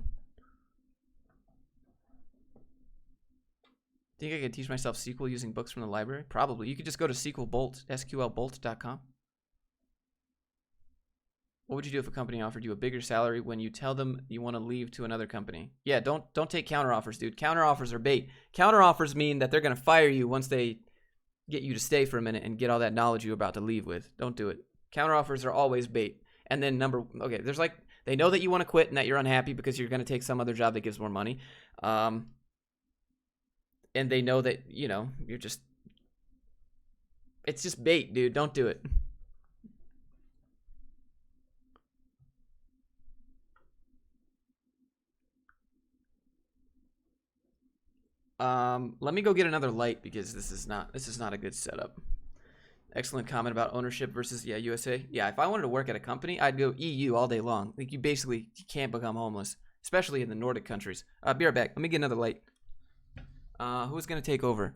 Think I could teach myself SQL using books from the library? Probably. You could just go to sqlbolt.com. What would you do if a company offered you a bigger salary when you tell them you want to leave to another company? Yeah, don't take counteroffers, dude. Counteroffers are bait. Counteroffers mean that they're going to fire you once they get you to stay for a minute and get all that knowledge you're about to leave with. Don't do it. Counteroffers are always bait. And then there's like, they know that you want to quit and that you're unhappy because you're going to take some other job that gives more money. And they know that, you're just, it's just bait, dude. Don't do it. Let me go get another light because this is not a good setup. Excellent comment about ownership versus USA. Yeah, if I wanted to work at a company, I'd go EU all day long. Like you can't become homeless, especially in the Nordic countries. Be right back. Let me get another light. Who's gonna take over?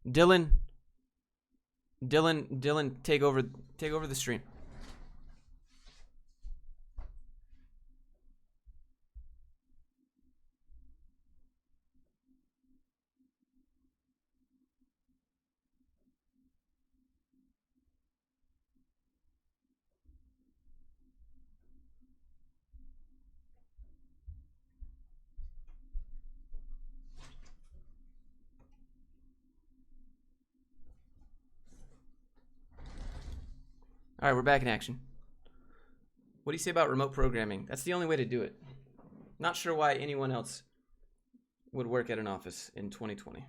Dylan, take over the stream. All right, we're back in action. What do you say about remote programming? That's the only way to do it. Not sure why anyone else would work at an office in 2020.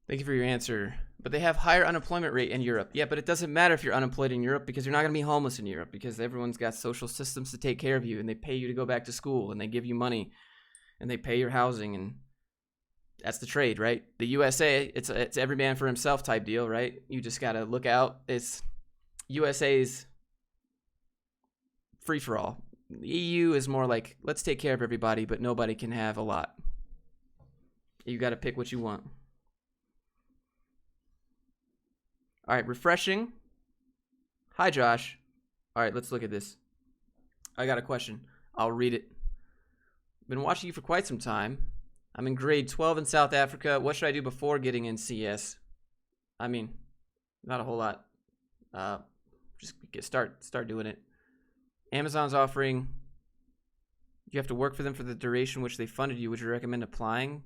Thank you for your answer. But they have higher unemployment rate in Europe. Yeah, but it doesn't matter if you're unemployed in Europe because you're not going to be homeless in Europe because everyone's got social systems to take care of you and they pay you to go back to school and they give you money and they pay your housing and that's the trade, right? The USA, it's every man for himself type deal, right? You just got to look out. It's USA's free for all. The EU is more like, let's take care of everybody, but nobody can have a lot. You got to pick what you want. All right, refreshing. Hi, Josh. All right, let's look at this. I got a question. I'll read it. Been watching you for quite some time. I'm in grade 12 in South Africa. What should I do before getting in CS? I mean, not a whole lot. Just start doing it. Amazon's offering. You have to work for them for the duration which they funded you. Would you recommend applying?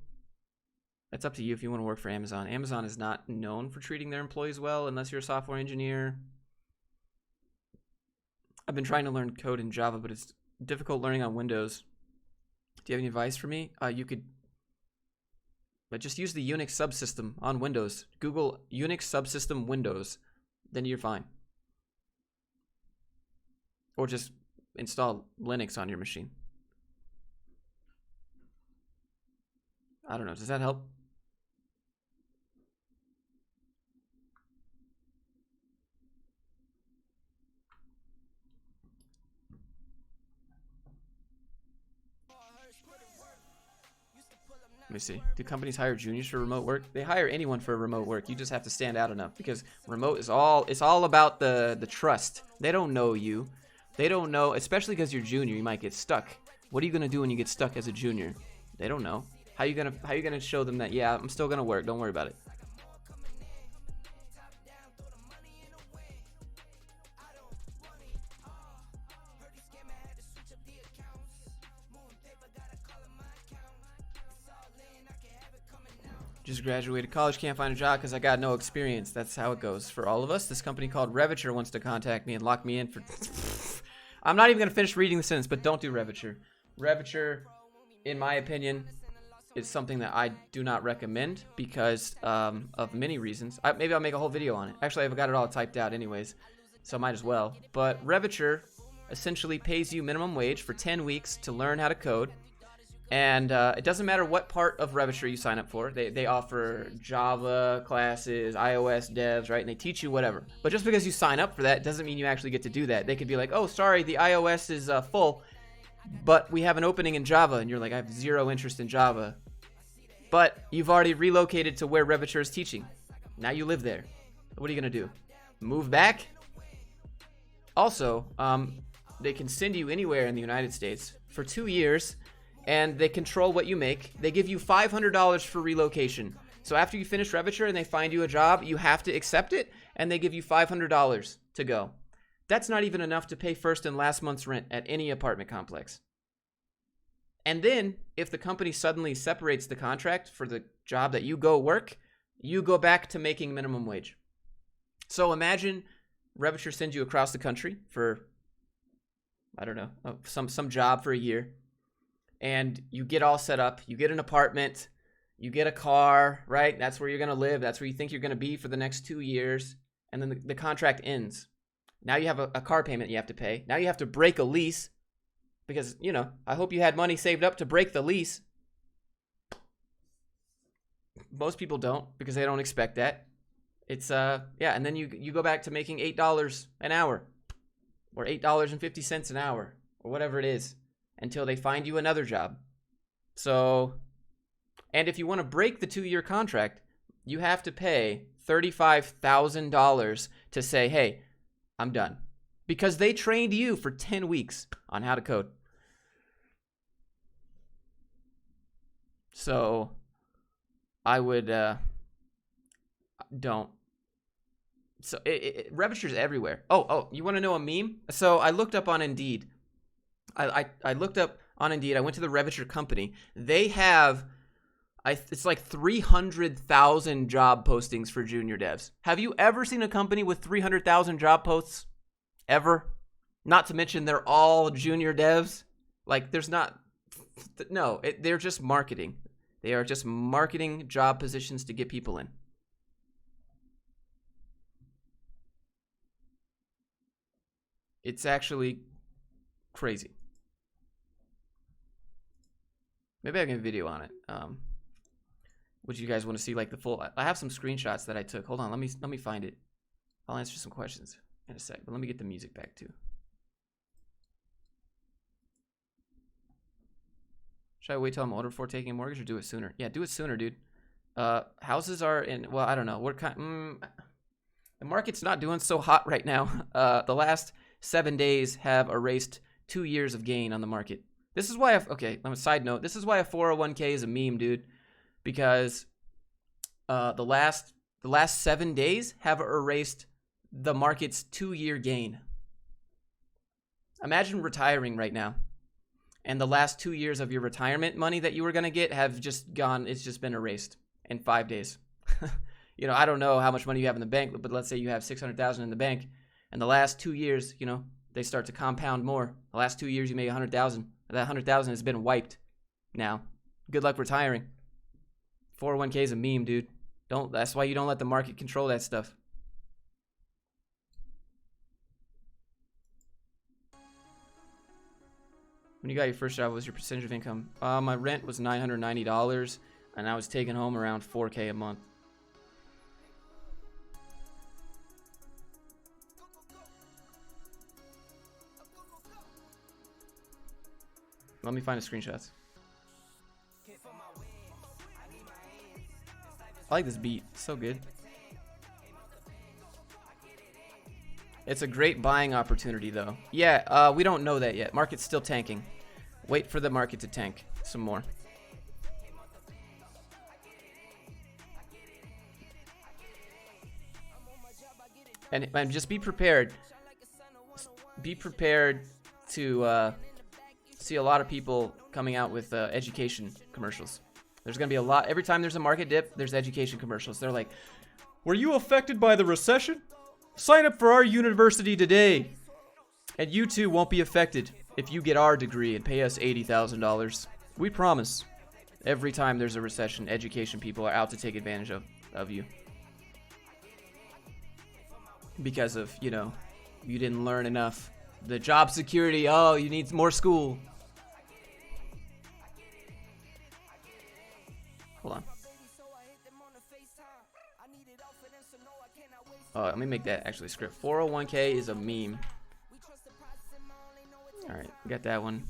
That's up to you if you want to work for Amazon. Amazon is not known for treating their employees well unless you're a software engineer. I've been trying to learn code in Java, but it's difficult learning on Windows. Do you have any advice for me? You could just use the Unix subsystem on Windows. Google Unix subsystem Windows. Then you're fine. Or just install Linux on your machine. I don't know. Does that help? Let me see. Do companies hire juniors for remote work? They hire anyone for remote work. You just have to stand out enough because remote is it's all about the trust. They don't know you. They don't know, especially because you're junior, you might get stuck. What are you gonna do when you get stuck as a junior? They don't know. How you gonna show them that, yeah, I'm still gonna work, don't worry about it. Just graduated college, can't find a job because I got no experience. That's how it goes for all of us. This company called Revature wants to contact me and lock me in for... I'm not even going to finish reading the sentence, but don't do Revature. Revature, in my opinion, is something that I do not recommend because of many reasons. Maybe I'll make a whole video on it. Actually, I've got it all typed out anyways, so I might as well. But Revature essentially pays you minimum wage for 10 weeks to learn how to code. And it doesn't matter what part of Revature you sign up for. They offer Java classes, iOS devs, right? And they teach you whatever. But just because you sign up for that doesn't mean you actually get to do that. They could be like, oh, sorry, the iOS is full, but we have an opening in Java. And you're like, I have zero interest in Java. But you've already relocated to where Revature is teaching. Now you live there. What are you going to do? Move back? Also, they can send you anywhere in the United States for 2 years, and they control what you make. They give you $500 for relocation. So after you finish Revature and they find you a job, you have to accept it, and they give you $500 to go. That's not even enough to pay first and last month's rent at any apartment complex. And then, if the company suddenly separates the contract for the job that you go work, you go back to making minimum wage. So imagine Revature sends you across the country for, I don't know, some job for a year. And you get all set up, you get an apartment, you get a car, right? That's where you're going to live. That's where you think you're going to be for the next 2 years. And then the contract ends. Now you have a car payment you have to pay. Now you have to break a lease because, you know, I hope you had money saved up to break the lease. Most people don't because they don't expect that. It's, yeah, and then you go back to making $8 an hour or $8.50 an hour or whatever it is, until they find you another job. So, and if you want to break the 2-year contract, you have to pay $35,000 to say, hey, I'm done. Because they trained you for 10 weeks on how to code. So, I would, don't. So, Revature's everywhere. Oh, you want to know a meme? So, I looked up on Indeed. I looked up on Indeed. I went to the Revature company. They have, it's like 300,000 job postings for junior devs. Have you ever seen a company with 300,000 job posts? Ever? Not to mention they're all junior devs. Like there's not, no, they're just marketing. They are just marketing job positions to get people in. It's actually crazy. Maybe I can video on it. Would you guys want to see like the full? I have some screenshots that I took. Hold on, let me find it. I'll answer some questions in a sec, but let me get the music back too. Should I wait till I'm older before taking a mortgage or do it sooner? Yeah, do it sooner, dude. Houses are in, well, I don't know. The market's not doing so hot right now. The last 7 days have erased 2 years of gain on the market. This is why, okay, on a side note, this is why a 401k is a meme, dude. Because the last 7 days have erased the market's 2-year gain. Imagine retiring right now. And the last 2 years of your retirement money that you were going to get have just gone, it's just been erased in 5 days. You know, I don't know how much money you have in the bank, but let's say you have $600,000 in the bank. And the last 2 years, you know, they start to compound more. The last 2 years you made $100,000. That $100,000 has been wiped now. Good luck retiring. 401k is a meme, dude. That's why you don't let the market control that stuff. When you got your first job, what was your percentage of income? My rent was $990, and I was taking home around $4K a month. Let me find the screenshots. I like this beat. It's so good. It's a great buying opportunity, though. Yeah, we don't know that yet. Market's still tanking. Wait for the market to tank some more. And just be prepared. Be prepared to see a lot of people coming out with education commercials. There's going to be a lot. Every time there's a market dip, there's education commercials. They're like, were you affected by the recession? Sign up for our university today. And you too won't be affected if you get our degree and pay us $80,000. We promise. Every time there's a recession, education people are out to take advantage of you. Because of, you know, you didn't learn enough. The job security, oh, you need more school. Hold on. Let me make that actually script. 401k is a meme. Alright, got that one.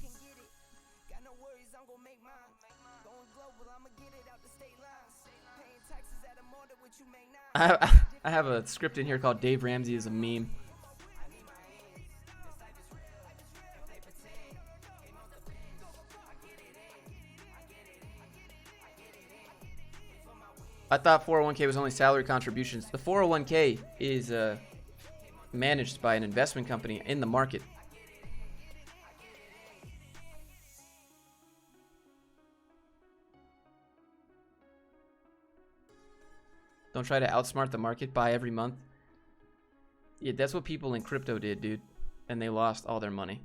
I have a script in here called Dave Ramsey is a meme. I thought 401k was only salary contributions. The 401k is managed by an investment company in the market. Don't try to outsmart the market, buy every month. Yeah, that's what people in crypto did, dude. And they lost all their money.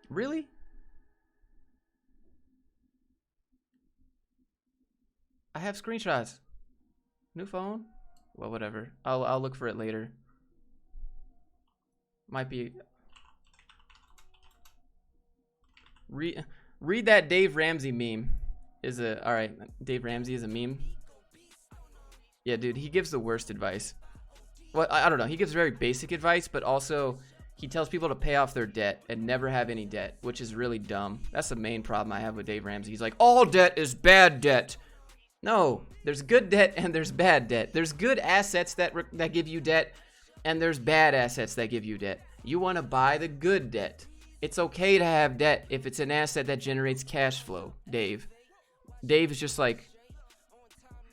Really? I have screenshots. New phone? Well, whatever. I'll look for it later. Might be. Read that Dave Ramsey meme. Alright, Dave Ramsey is a meme. Yeah, dude, he gives the worst advice. Well, I don't know. He gives very basic advice, but also he tells people to pay off their debt and never have any debt, which is really dumb. That's the main problem I have with Dave Ramsey. He's like, all debt is bad debt. No, there's good debt and there's bad debt. There's good assets that give you debt, and there's bad assets that give you debt. You want to buy the good debt. It's okay to have debt if it's an asset that generates cash flow, Dave. Dave is just like,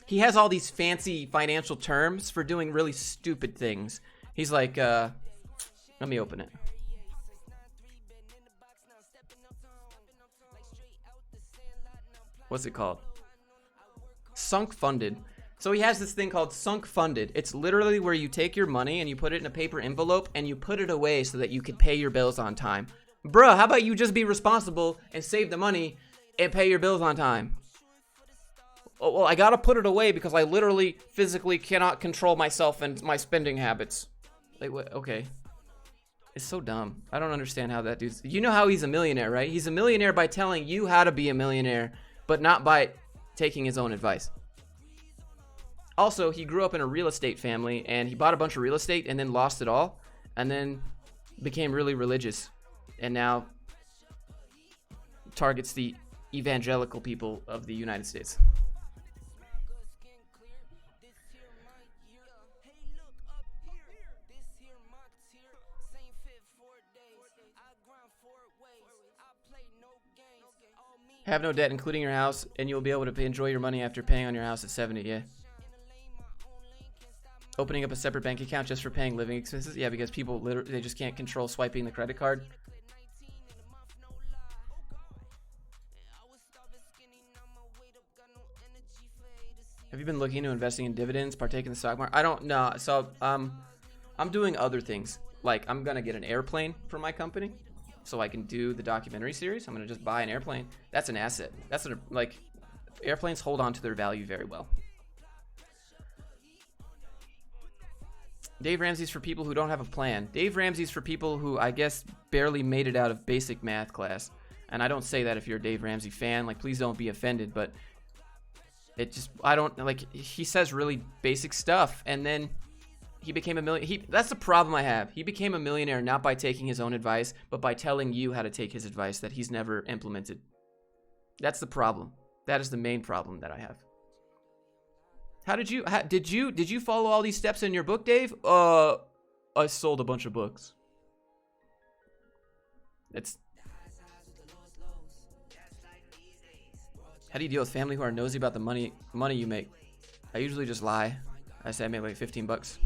he has all these fancy financial terms for doing really stupid things. He's like, let me open it. What's it called? Sunk funded. So he has this thing called sunk funded. It's literally where you take your money and you put it in a paper envelope and you put it away so that you can pay your bills on time. Bruh, how about you just be responsible and save the money and pay your bills on time? Oh, well, I gotta put it away because I literally physically cannot control myself and my spending habits. Like, what? Okay. It's so dumb. I don't understand how that dude's... You know how he's a millionaire, right? He's a millionaire by telling you how to be a millionaire, but not by taking his own advice. Also, he grew up in a real estate family, and he bought a bunch of real estate and then lost it all, and then became really religious, and now targets the evangelical people of the United States. Have no debt, including your house, and you'll be able to enjoy your money after paying on your house at 70, yeah. Opening up a separate bank account just for paying living expenses? Yeah, because people literally, they just can't control swiping the credit card. Have you been looking into investing in dividends, partake in the stock market? I don't know. So, I'm doing other things. Like, I'm going to get an airplane for my company so I can do the documentary series. I'm going to just buy an airplane. That's an asset. That's like, airplanes hold on to their value very well. Dave Ramsey's for people who don't have a plan. Dave Ramsey's for people who, I guess, barely made it out of basic math class. And I don't say that if you're a Dave Ramsey fan. Like, please don't be offended, but it just, I don't, like, he says really basic stuff, and then he became a millionaire. That's the problem I have. He became a millionaire not by taking his own advice, but by telling you how to take his advice that he's never implemented. That's the problem. That is the main problem that I have. Did you follow all these steps in your book, Dave? I sold a bunch of books. How do you deal with family who are nosy about the money you make? I usually just lie. I say I make like 15 bucks.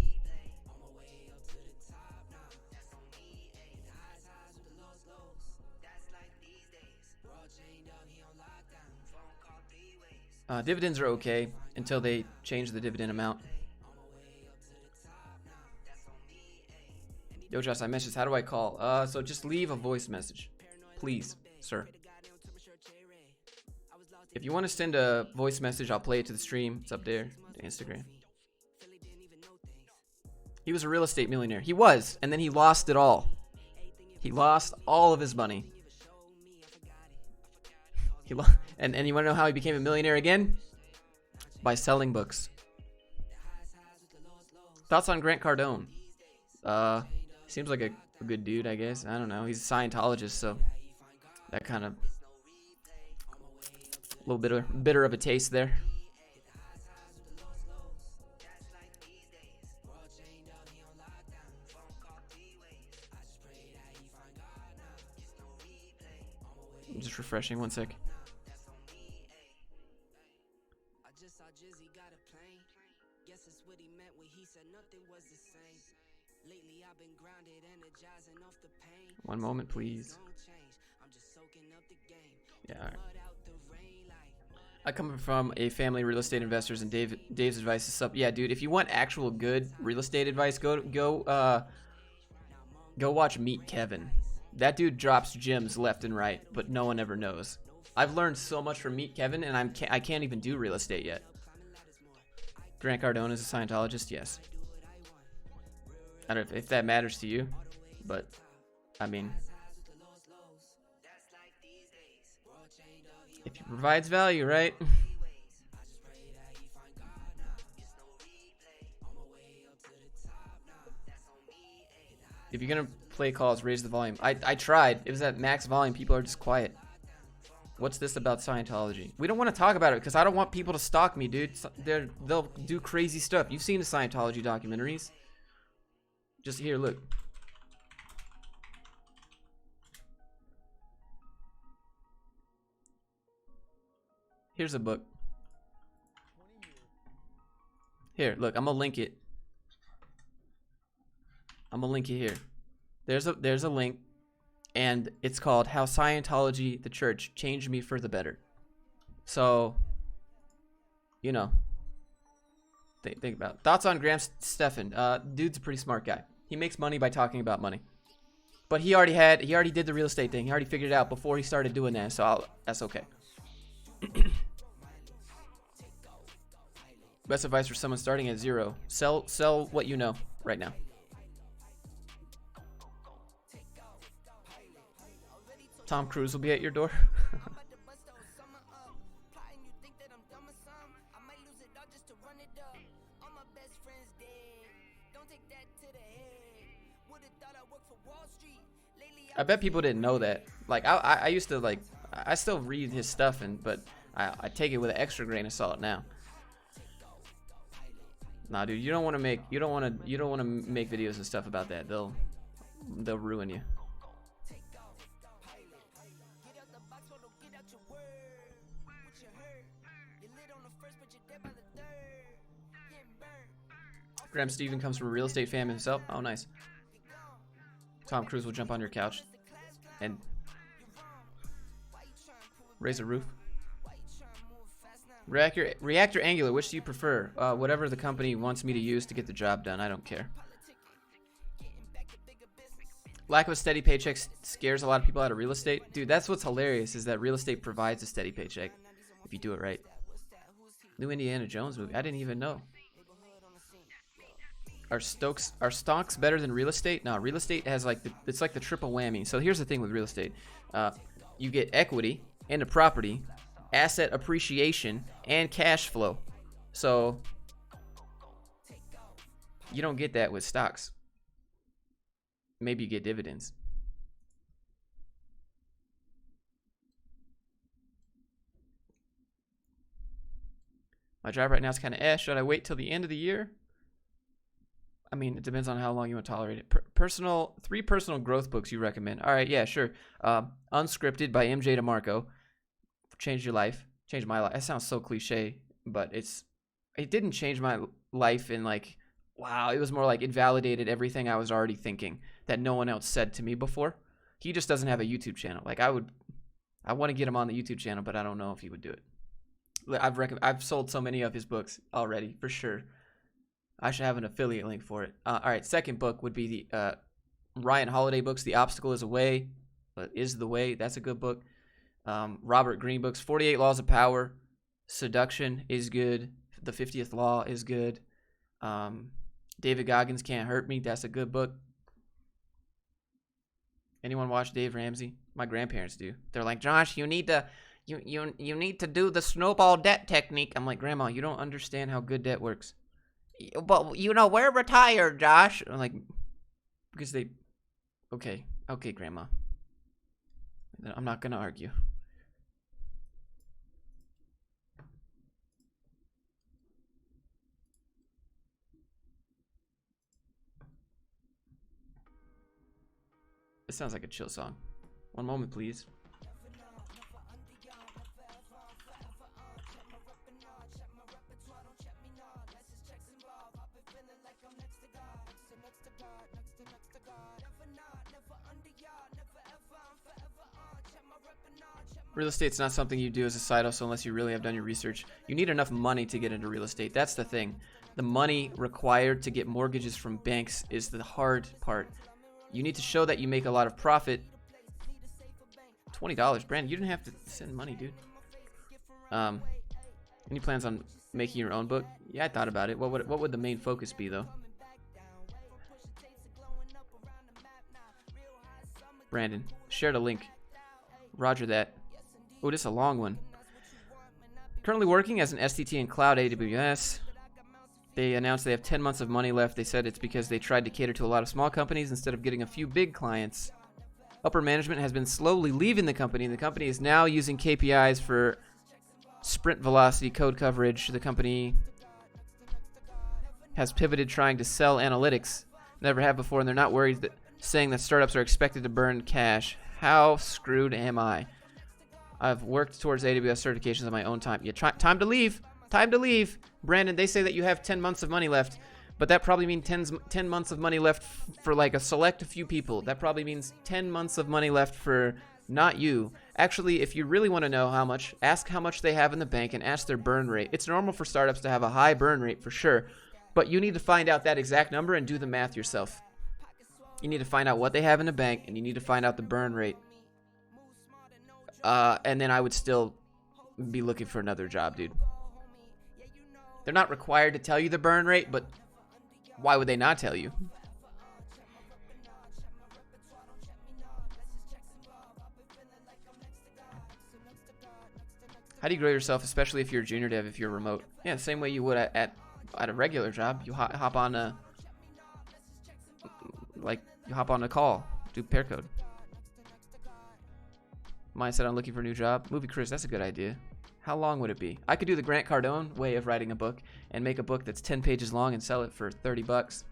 Dividends are okay until they change the dividend amount. Yo, Josh, I messaged. How do I call? So just leave a voice message, please, sir. If you want to send a voice message, I'll play it to the stream. It's up there to Instagram. He was a real estate millionaire. He was, and then he lost it all. He lost all of his money. And you want to know how he became a millionaire again? By selling books. Thoughts on Grant Cardone? Seems like a good dude, I guess. I don't know. He's a Scientologist, so that kind of a little bitter of a taste there. I'm just refreshing, one sec. One moment, please. Yeah, all right. I come from a family of real estate investors, and Dave's advice is up. Yeah, dude, if you want actual good real estate advice, go watch Meet Kevin. That dude drops gems left and right, but no one ever knows. I've learned so much from Meet Kevin, and I can't even do real estate yet. Grant Cardone is a Scientologist, yes. I don't know if that matters to you, but I mean, if it provides value, right? If you're gonna play calls, raise the volume. I tried. It was at max volume. People are just quiet. What's this about Scientology? We don't want to talk about it because I don't want people to stalk me, dude. They'll do crazy stuff. You've seen the Scientology documentaries. Just here, look. Here's a book. Here, look, I'm gonna link it. I'm gonna link it here. There's a link, and it's called How Scientology, the Church, Changed Me for the Better. So, you know, think about it. Thoughts on Graham Stephan. Dude's a pretty smart guy. He makes money by talking about money. But he already did the real estate thing. He already figured it out before he started doing that, so that's okay. Best advice for someone starting at zero. Sell what you know right now. Tom Cruise will be at your door. I bet people didn't know that. Like I used to like, I still read his stuff, but I take it with an extra grain of salt now. Nah, dude, you don't want to make videos and stuff about that. They'll ruin you. Graham Stephan comes from a real estate family himself. Oh, nice. Tom Cruise will jump on your couch and raise a roof. Reactor Angular, which do you prefer? Whatever the company wants me to use to get the job done. I don't care. Lack of a steady paycheck scares a lot of people out of real estate. Dude, that's what's hilarious, is that real estate provides a steady paycheck if you do it right. New Indiana Jones movie. I didn't even know. Are stocks better than real estate? No, real estate has it's like the triple whammy. So here's the thing with real estate. You get equity in the property, asset appreciation, and cash flow. So you don't get that with stocks. Maybe you get dividends. My job right now is kind of should I wait till the end of the year? I mean, it depends on how long you want to tolerate it. Three personal growth books you recommend. All right, yeah, sure. Unscripted by MJ DeMarco. Changed your life. Changed my life. That sounds so cliche, but it didn't change my life in like, wow. It was more like it validated everything I was already thinking that no one else said to me before. He just doesn't have a YouTube channel. Like I want to get him on the YouTube channel, but I don't know if he would do it. I've sold so many of his books already for sure. I should have an affiliate link for it. All right, second book would be the Ryan Holiday books. The Obstacle is the Way. That's a good book. Robert Greene books. 48 Laws of Power. Seduction is good. The 50th Law is good. David Goggins Can't Hurt Me. That's a good book. Anyone watch Dave Ramsey? My grandparents do. They're like, Josh, you need to need to do the snowball debt technique. I'm like, Grandma, you don't understand how good debt works. But we're retired, Josh. I'm like, because they. Okay, Grandma. I'm not gonna argue. It sounds like a chill song. One moment, please. Real estate's not something you do as a side hustle unless you really have done your research. You need enough money to get into real estate. That's the thing. The money required to get mortgages from banks is the hard part. You need to show that you make a lot of profit. $20, Brandon. You didn't have to send money, dude. Any plans on making your own book? Yeah, I thought about it. What would the main focus be, though? Brandon, shared a link. Roger that. Oh, this is a long one. Currently working as an STT in Cloud AWS. They announced they have 10 months of money left. They said it's because they tried to cater to a lot of small companies instead of getting a few big clients. Upper management has been slowly leaving the company, and the company is now using KPIs for sprint velocity, code coverage. The company has pivoted trying to sell analytics. Never have before, and they're not worried that saying that startups are expected to burn cash. How screwed am I? I've worked towards AWS certifications on my own time. Yeah, time to leave. Time to leave. Brandon, they say that you have 10 months of money left, but that probably means 10 months of money left for like a select few people. That probably means 10 months of money left for not you. Actually, if you really want to know how much, ask how much they have in the bank and ask their burn rate. It's normal for startups to have a high burn rate for sure, but you need to find out that exact number and do the math yourself. You need to find out what they have in the bank, and you need to find out the burn rate. And then I would still be looking for another job, dude. They're not required to tell you the burn rate, but why would they not tell you? How do you grow yourself, especially if you're a junior dev, if you're remote? Yeah, the same way you would at a regular job. You hop on a... Like, you hop on a call, do pair code. Mine said I'm looking for a new job. Movie Chris, that's a good idea. How long would it be? I could do the Grant Cardone way of writing a book and make a book that's 10 pages long and sell it for $30.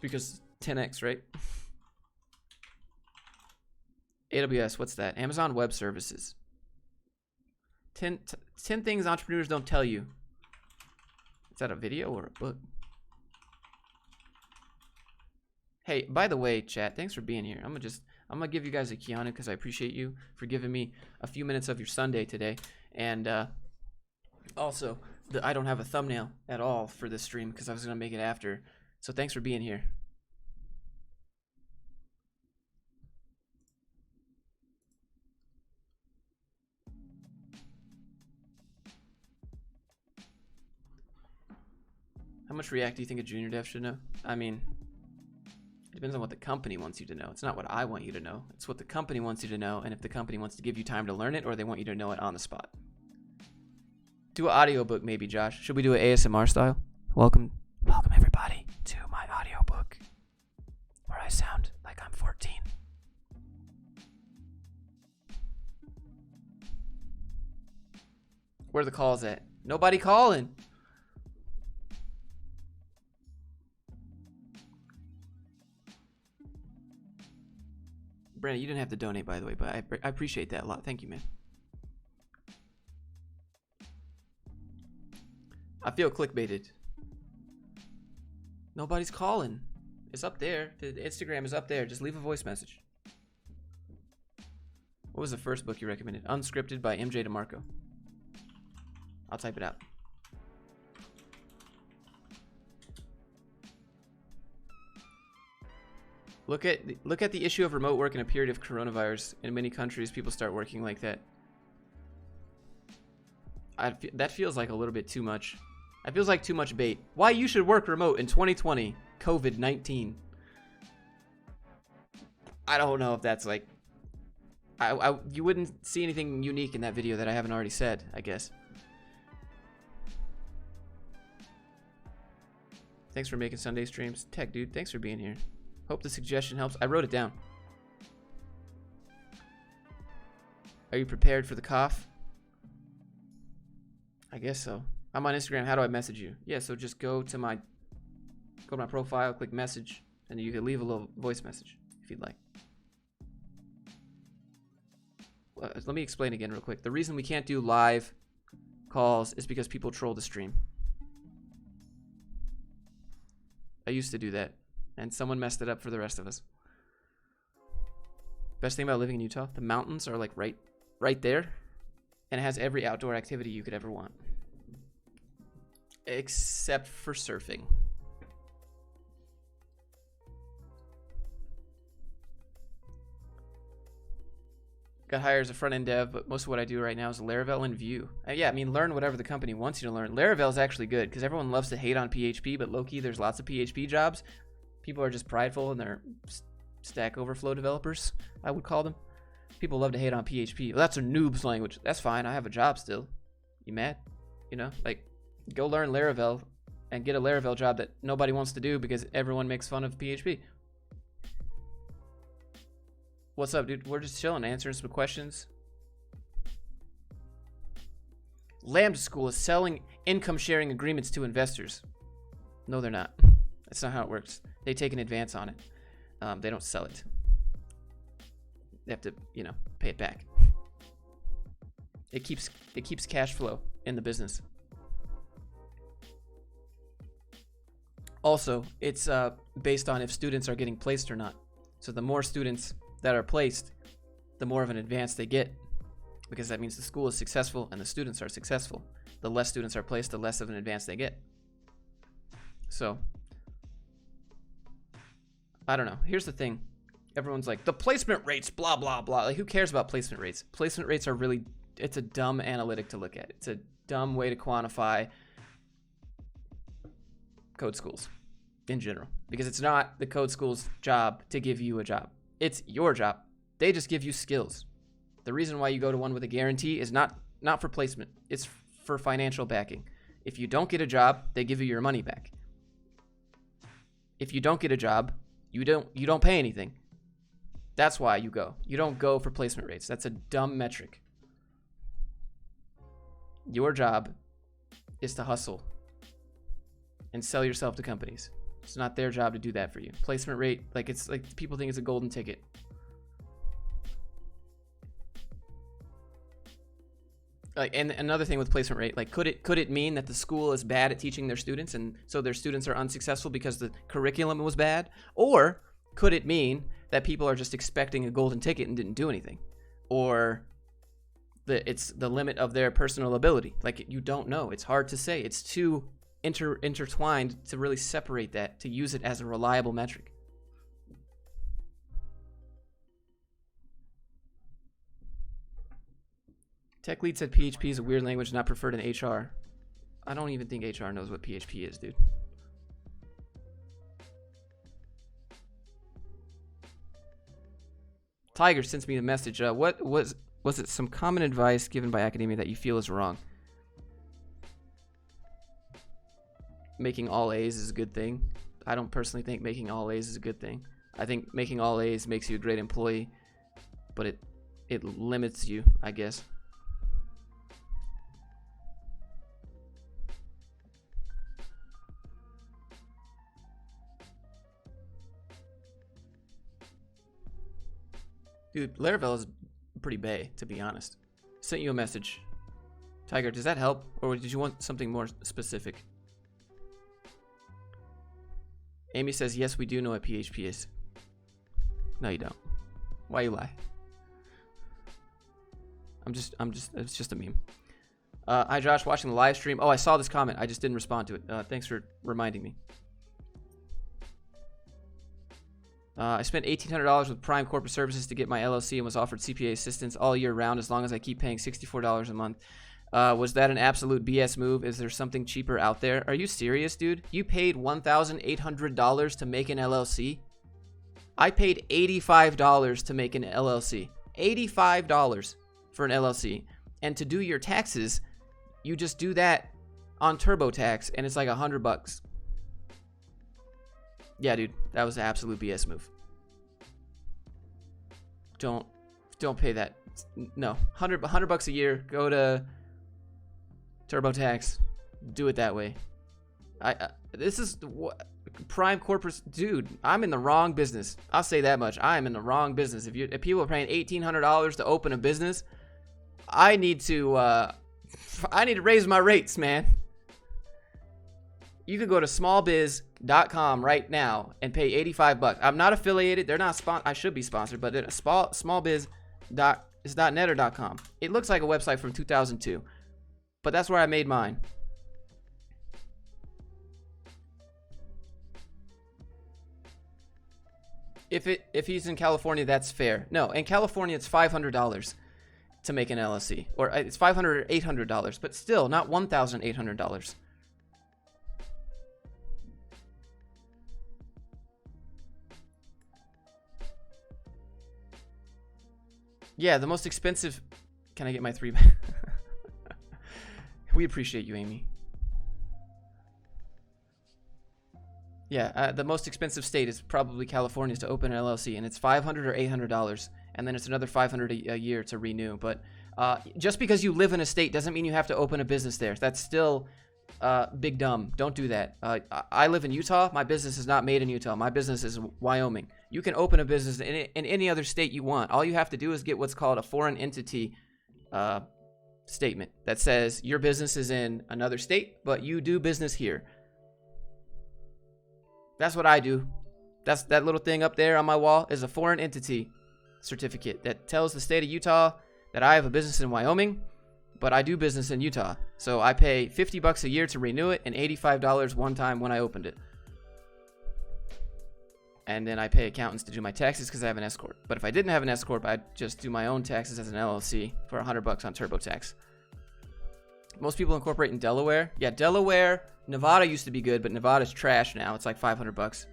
Because 10x, right? AWS, what's that? Amazon Web Services. 10 things entrepreneurs don't tell you. Is that a video or a book? Hey, by the way, chat, thanks for being here. I'm gonna give you guys a Keanu because I appreciate you for giving me a few minutes of your Sunday today. And also, I don't have a thumbnail at all for this stream because I was gonna make it after. So thanks for being here. How much React do you think a junior dev should know? I mean, it depends on what the company wants you to know. It's not what I want you to know. It's what the company wants you to know, and if the company wants to give you time to learn it, or they want you to know it on the spot. Do an audiobook maybe, Josh. Should we do an ASMR style? Welcome everybody to my audiobook, where I sound like I'm 14. Where are the calls at? Nobody calling. Brandon, you didn't have to donate, by the way, but I appreciate that a lot. Thank you, man. I feel clickbaited. Nobody's calling. It's up there. The Instagram is up there. Just leave a voice message. What was the first book you recommended? Unscripted by MJ DeMarco. I'll type it out. Look at the issue of remote work in a period of coronavirus. In many countries, people start working like that. That feels like a little bit too much. That feels like too much bait. Why you should work remote in 2020? COVID-19. I don't know if that's like... you wouldn't see anything unique in that video that I haven't already said, I guess. Thanks for making Sunday streams. Tech dude, thanks for being here. Hope the suggestion helps. I wrote it down. Are you prepared for the cough? I guess so. I'm on Instagram. How do I message you? Yeah, so just go to my profile, click message, and you can leave a little voice message if you'd like. Let me explain again real quick. The reason we can't do live calls is because people troll the stream. I used to do that, and someone messed it up for the rest of us. Best thing about living in Utah, the mountains are like right there, and it has every outdoor activity you could ever want. Except for surfing. Got hired as a front-end dev, but most of what I do right now is Laravel and Vue. Yeah, I mean, learn whatever the company wants you to learn. Laravel is actually good, because everyone loves to hate on PHP, but low-key, there's lots of PHP jobs. People are just prideful, and they're Stack Overflow developers, I would call them. People love to hate on PHP. Well, that's a noob's language. That's fine. I have a job still. You mad? You know, like, go learn Laravel and get a Laravel job that nobody wants to do because everyone makes fun of PHP. What's up, dude? We're just chilling, answering some questions. Lambda School is selling income sharing agreements to investors. No, they're not. That's not how it works. They take an advance on it. They don't sell it. They have to, you know, pay it back. It keeps cash flow in the business. Also, it's based on if students are getting placed or not. So the more students that are placed, the more of an advance they get, because that means the school is successful and the students are successful. The less students are placed, the less of an advance they get. So, I don't know. Here's the thing. Everyone's like, the placement rates, blah, blah, blah. Like, who cares about placement rates? Placement rates are really, it's a dumb analytic to look at. It's a dumb way to quantify code schools in general, because it's not the code school's job to give you a job. It's your job. They just give you skills. The reason why you go to one with a guarantee is not for placement. It's for financial backing. If you don't get a job, they give you your money back. If you don't get a job, you don't pay anything. That's why you go. You don't go for placement rates. That's a dumb metric. Your job is to hustle and sell yourself to companies. It's not their job to do that for you. Placement rate, like, it's like people think it's a golden ticket. Like, and another thing with placement rate, like, could it mean that the school is bad at teaching their students, and so their students are unsuccessful because the curriculum was bad? Or could it mean that people are just expecting a golden ticket and didn't do anything? Or it's the limit of their personal ability? Like, you don't know. It's hard to say. It's too intertwined to really separate that, to use it as a reliable metric. Tech lead said PHP is a weird language not preferred in HR. I don't even think HR knows what PHP is, dude. Tiger sends me a message. What was it some common advice given by academia that you feel is wrong? Making all A's is a good thing. I don't personally think making all A's is a good thing. I think making all A's makes you a great employee, but it limits you, I guess. Dude, Laravel is pretty bae, to be honest. Sent you a message. Tiger, does that help? Or did you want something more specific? Amy says, yes, we do know what PHP is. No, you don't. Why you lie? It's just a meme. Hi, Josh, watching the live stream. Oh, I saw this comment. I just didn't respond to it. Thanks for reminding me. I spent $1,800 with Prime Corporate Services to get my LLC and was offered CPA assistance all year round as long as I keep paying $64 a month. Was that an absolute BS move? Is there something cheaper out there? Are you serious, dude? You paid $1,800 to make an LLC? I paid $85 to make an LLC. $85 for an LLC. And to do your taxes, you just do that on TurboTax, and it's like $100. Yeah, dude, that was an absolute BS move. Don't pay that. No, $100 a year. Go to TurboTax. Do it that way. This is what Prime Corporate, dude. I'm in the wrong business. I'll say that much. I am in the wrong business. If people are paying $1,800 to open a business, I need to raise my rates, man. You could go to smallbiz.com right now and pay $85. I'm not affiliated. They're not I should be sponsored, but smallbiz.net or .com. It looks like a website from 2002, but that's where I made mine. If he's in California, that's fair. No, in California, it's $500 to make an LLC, or it's $500 or $800, but still not $1,800. Yeah, the most expensive. Can I get my 3 back? We appreciate you, Amy. Yeah, the most expensive state is probably California to open an LLC, and it's $500 or $800, and then it's another $500 a year to renew. But just because you live in a state doesn't mean you have to open a business there. That's still big dumb. Don't do that. I live in Utah. My business is not made in Utah. My business is Wyoming. You can open a business in any other state you want. All you have to do is get what's called a foreign entity statement that says your business is in another state, but you do business here. That's what I do. That little thing up there on my wall is a foreign entity certificate that tells the state of Utah that I have a business in Wyoming, but I do business in Utah. So I pay $50 a year to renew it and $85 one time when I opened it. And then I pay accountants to do my taxes because I have an S corp. But if I didn't have an S corp, I'd just do my own taxes as an LLC for $100 on TurboTax. Most people incorporate in Delaware. Yeah, Delaware, Nevada used to be good, but Nevada's trash now. It's like $500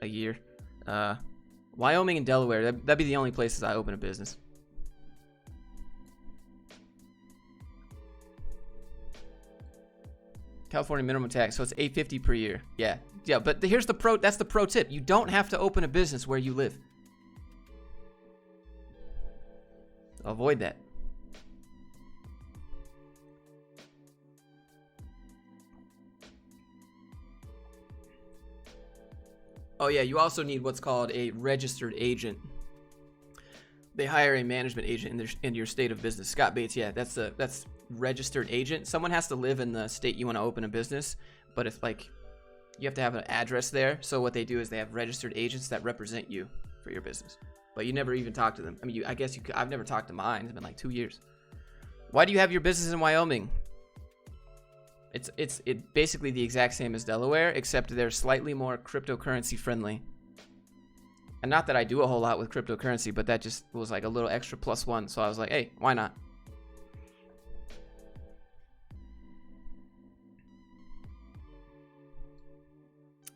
a year. Wyoming and Delaware, that'd be the only places I open a business. California minimum tax, so it's $850 per year. Yeah, but that's the pro tip. You don't have to open a business where you live. Avoid that. Oh yeah, you also need what's called a registered agent. They hire a management agent in your state of business. Scott Bates, yeah, that's registered agent. Someone has to live in the state you want to open a business, but it's like you have to have an address there. So what they do is they have registered agents that represent you for your business, but you never even talk to them. I mean, I guess you could. I've never talked to mine. It's been like 2 years. Why do you have your business in Wyoming? It's basically the exact same as Delaware, except they're slightly more cryptocurrency friendly. And not that I do a whole lot with cryptocurrency, but that just was like a little extra +1. So I was like, hey, why not?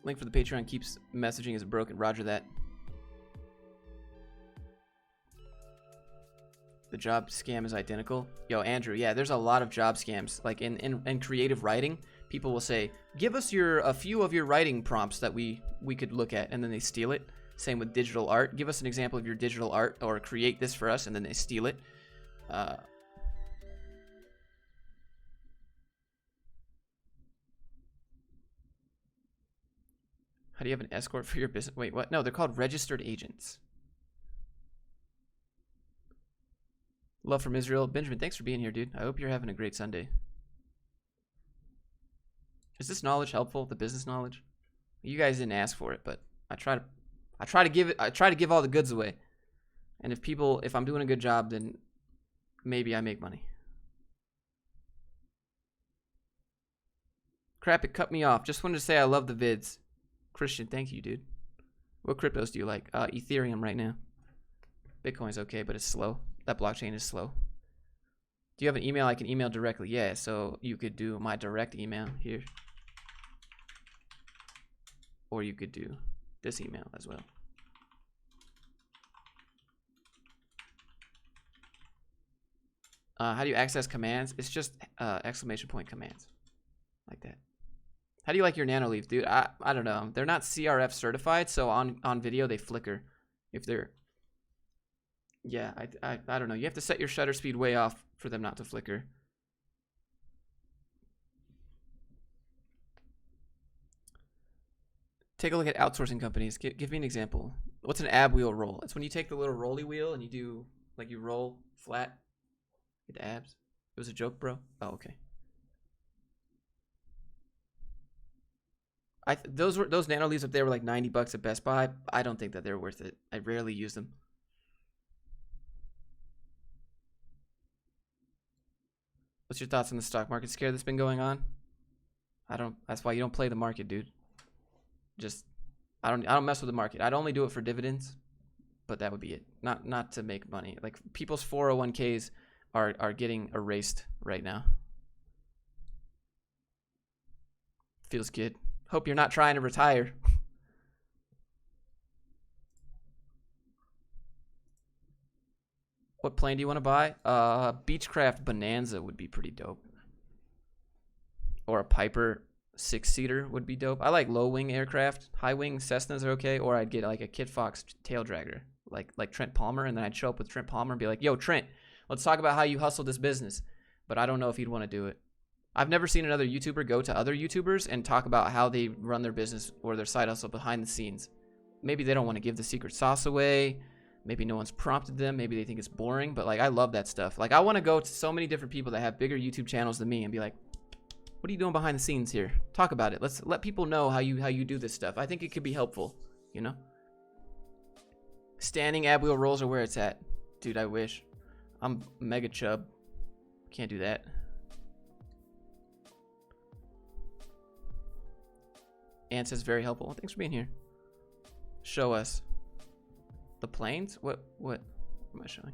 Link for the Patreon keeps messaging is broken. Roger that. The job scam is identical. Yo, Andrew, yeah, there's a lot of job scams. Like in creative writing, people will say, give us a few of your writing prompts that we could look at, and then they steal it. Same with digital art. Give us an example of your digital art, or create this for us, and then they steal it. How do you have an escort for your business? Wait, what? No, they're called registered agents. Love from Israel. Benjamin, thanks for being here, dude. I hope you're having a great Sunday. Is this knowledge helpful? The business knowledge? You guys didn't ask for it, but I try to give all the goods away. And if I'm doing a good job, then maybe I make money. Crap, it cut me off. Just wanted to say I love the vids. Christian, thank you, dude. What cryptos do you like? Ethereum right now. Bitcoin's okay, but it's slow. That blockchain is slow. Do you have an email I can email directly? Yeah, so you could do my direct email here. Or you could do this email as well. How do you access commands? It's just exclamation point commands. Like that. How do you like your nano leaf, dude? I don't know. They're not CRF certified, so on video they flicker. If they're... Yeah, I don't know. You have to set your shutter speed way off for them not to flicker. Take a look at outsourcing companies. Give me an example. What's an ab wheel roll? It's when you take the little rolly wheel and you do, like, you roll flat. Get the abs. It was a joke, bro. Oh, okay. Those nano leaves up there were like $90 at Best Buy. I don't think that they're worth it. I rarely use them. What's your thoughts on the stock market scare that's been going on? That's why you don't play the market, dude. I don't mess with the market. I'd only do it for dividends, but that would be it. Not to make money. Like, people's 401ks are getting erased right now. Feels good. Hope you're not trying to retire. What plane do you want to buy? Beechcraft Bonanza would be pretty dope. Or a Piper 6-seater would be dope. I like low-wing aircraft. High-wing Cessnas are okay. Or I'd get like a Kit Fox tail dragger, like Trent Palmer, and then I'd show up with Trent Palmer and be like, "Yo, Trent, let's talk about how you hustle this business." But I don't know if he'd want to do it. I've never seen another YouTuber go to other YouTubers and talk about how they run their business or their side hustle behind the scenes. Maybe they don't want to give the secret sauce away. Maybe no one's prompted them. Maybe they think it's boring. But, like, I love that stuff. Like, I want to go to so many different people that have bigger YouTube channels than me and be like, "What are you doing behind the scenes here? Talk about it. Let's let people know how you do this stuff." I think it could be helpful, you know? Standing ab wheel rolls are where it's at. Dude, I wish. I'm mega chub. Can't do that. Ann says very helpful. Well, thanks for being here. Show us. The planes? What am I showing?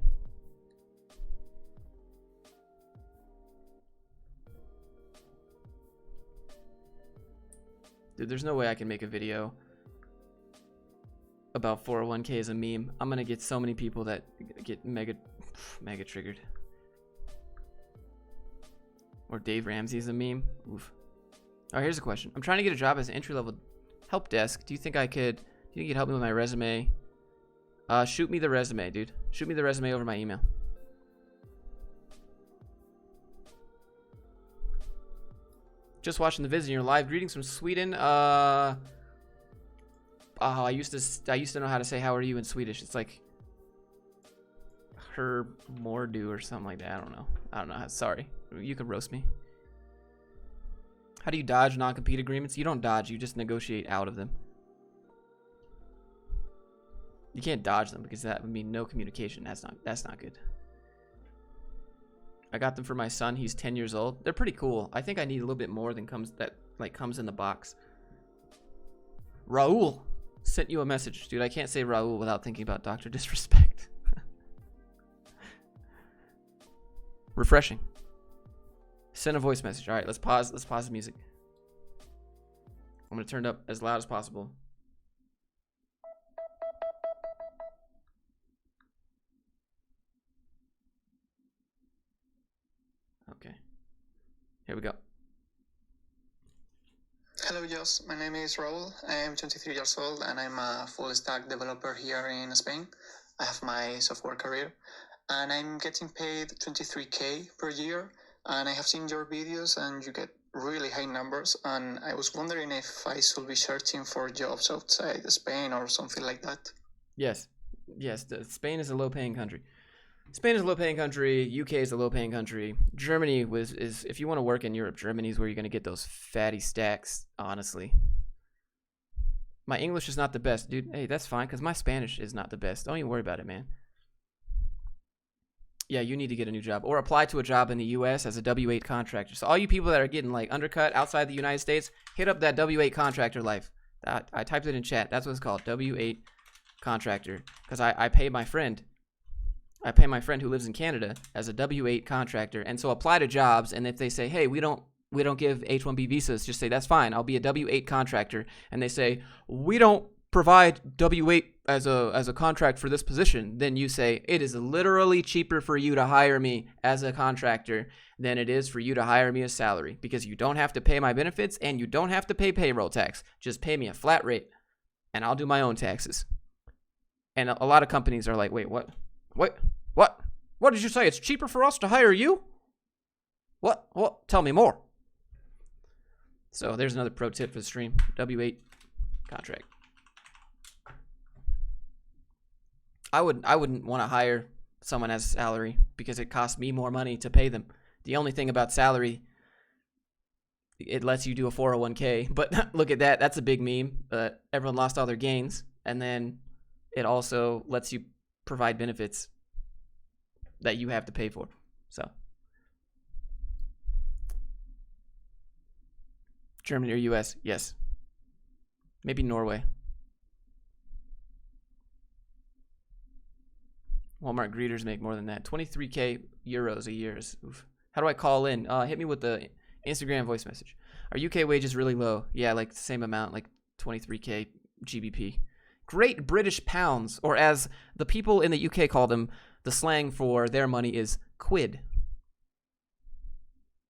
Dude, there's no way I can make a video about 401k as a meme. I'm gonna get so many people that get mega triggered. Or Dave Ramsey's a meme. Oof. All right, here's a question. I'm trying to get a job as an entry-level help desk. Do you think you could help me with my resume? Shoot me the resume, dude. Shoot me the resume over my email. Just watching the visit in your live. Greetings from Sweden. I used to know how to say how are you in Swedish. It's like her mordu or something like that. I don't know. Sorry. You can roast me. How do you dodge non-compete agreements? You don't dodge, you just negotiate out of them. You can't dodge them because that would mean no communication. That's not good. I got them for my son. He's 10 years old. They're pretty cool. I think I need a little bit more than comes in the box. Raul sent you a message. Dude, I can't say Raul without thinking about Dr. Disrespect. Refreshing. Send a voice message. All right, let's pause the music. I'm going to turn it up as loud as possible. Okay. Here we go. Hello, Joss. My name is Raul. I am 23 years old and I'm a full stack developer here in Spain. I have my software career and I'm getting paid 23K per year. And I have seen your videos and you get really high numbers. And I was wondering if I should be searching for jobs outside Spain or something like that. Yes. Spain is a low-paying country. UK is a low-paying country. Germany is if you want to work in Europe, Germany is where you're going to get those fatty stacks, honestly. My English is not the best, dude. Hey, that's fine, because my Spanish is not the best. Don't even worry about it, man. Yeah, you need to get a new job or apply to a job in the U.S. as a W-8 contractor. So all you people that are getting like undercut outside the United States, hit up that W-8 contractor life. I typed it in chat. That's what it's called, W-8 contractor. Because I pay my friend. I pay my friend who lives in Canada as a W-8 contractor. And so apply to jobs, and if they say, hey, we don't give H-1B visas, just say, that's fine, I'll be a W-8 contractor. And they say, we don't provide W-8 as a contract for this position, then you say, it is literally cheaper for you to hire me as a contractor than it is for you to hire me as salary, because you don't have to pay my benefits and you don't have to pay payroll tax. Just pay me a flat rate and I'll do my own taxes. And a lot of companies are like, wait, what? What did you say? It's cheaper for us to hire you? What? Tell me more. So there's another pro tip for the stream. W-8 contract. I wouldn't want to hire someone as a salary because it costs me more money to pay them. The only thing about salary, it lets you do a 401k, but look at that. That's a big meme. Everyone lost all their gains, and then it also lets you provide benefits that you have to pay for. So Germany or US? Yes. Maybe Norway. Walmart greeters make more than that. 23k euros a year. Oof. How do I call in? Hit me with the Instagram voice message. Are UK wages really low? Yeah, like the same amount, like 23k GBP. Great British pounds, or as the people in the UK call them, the slang for their money is quid.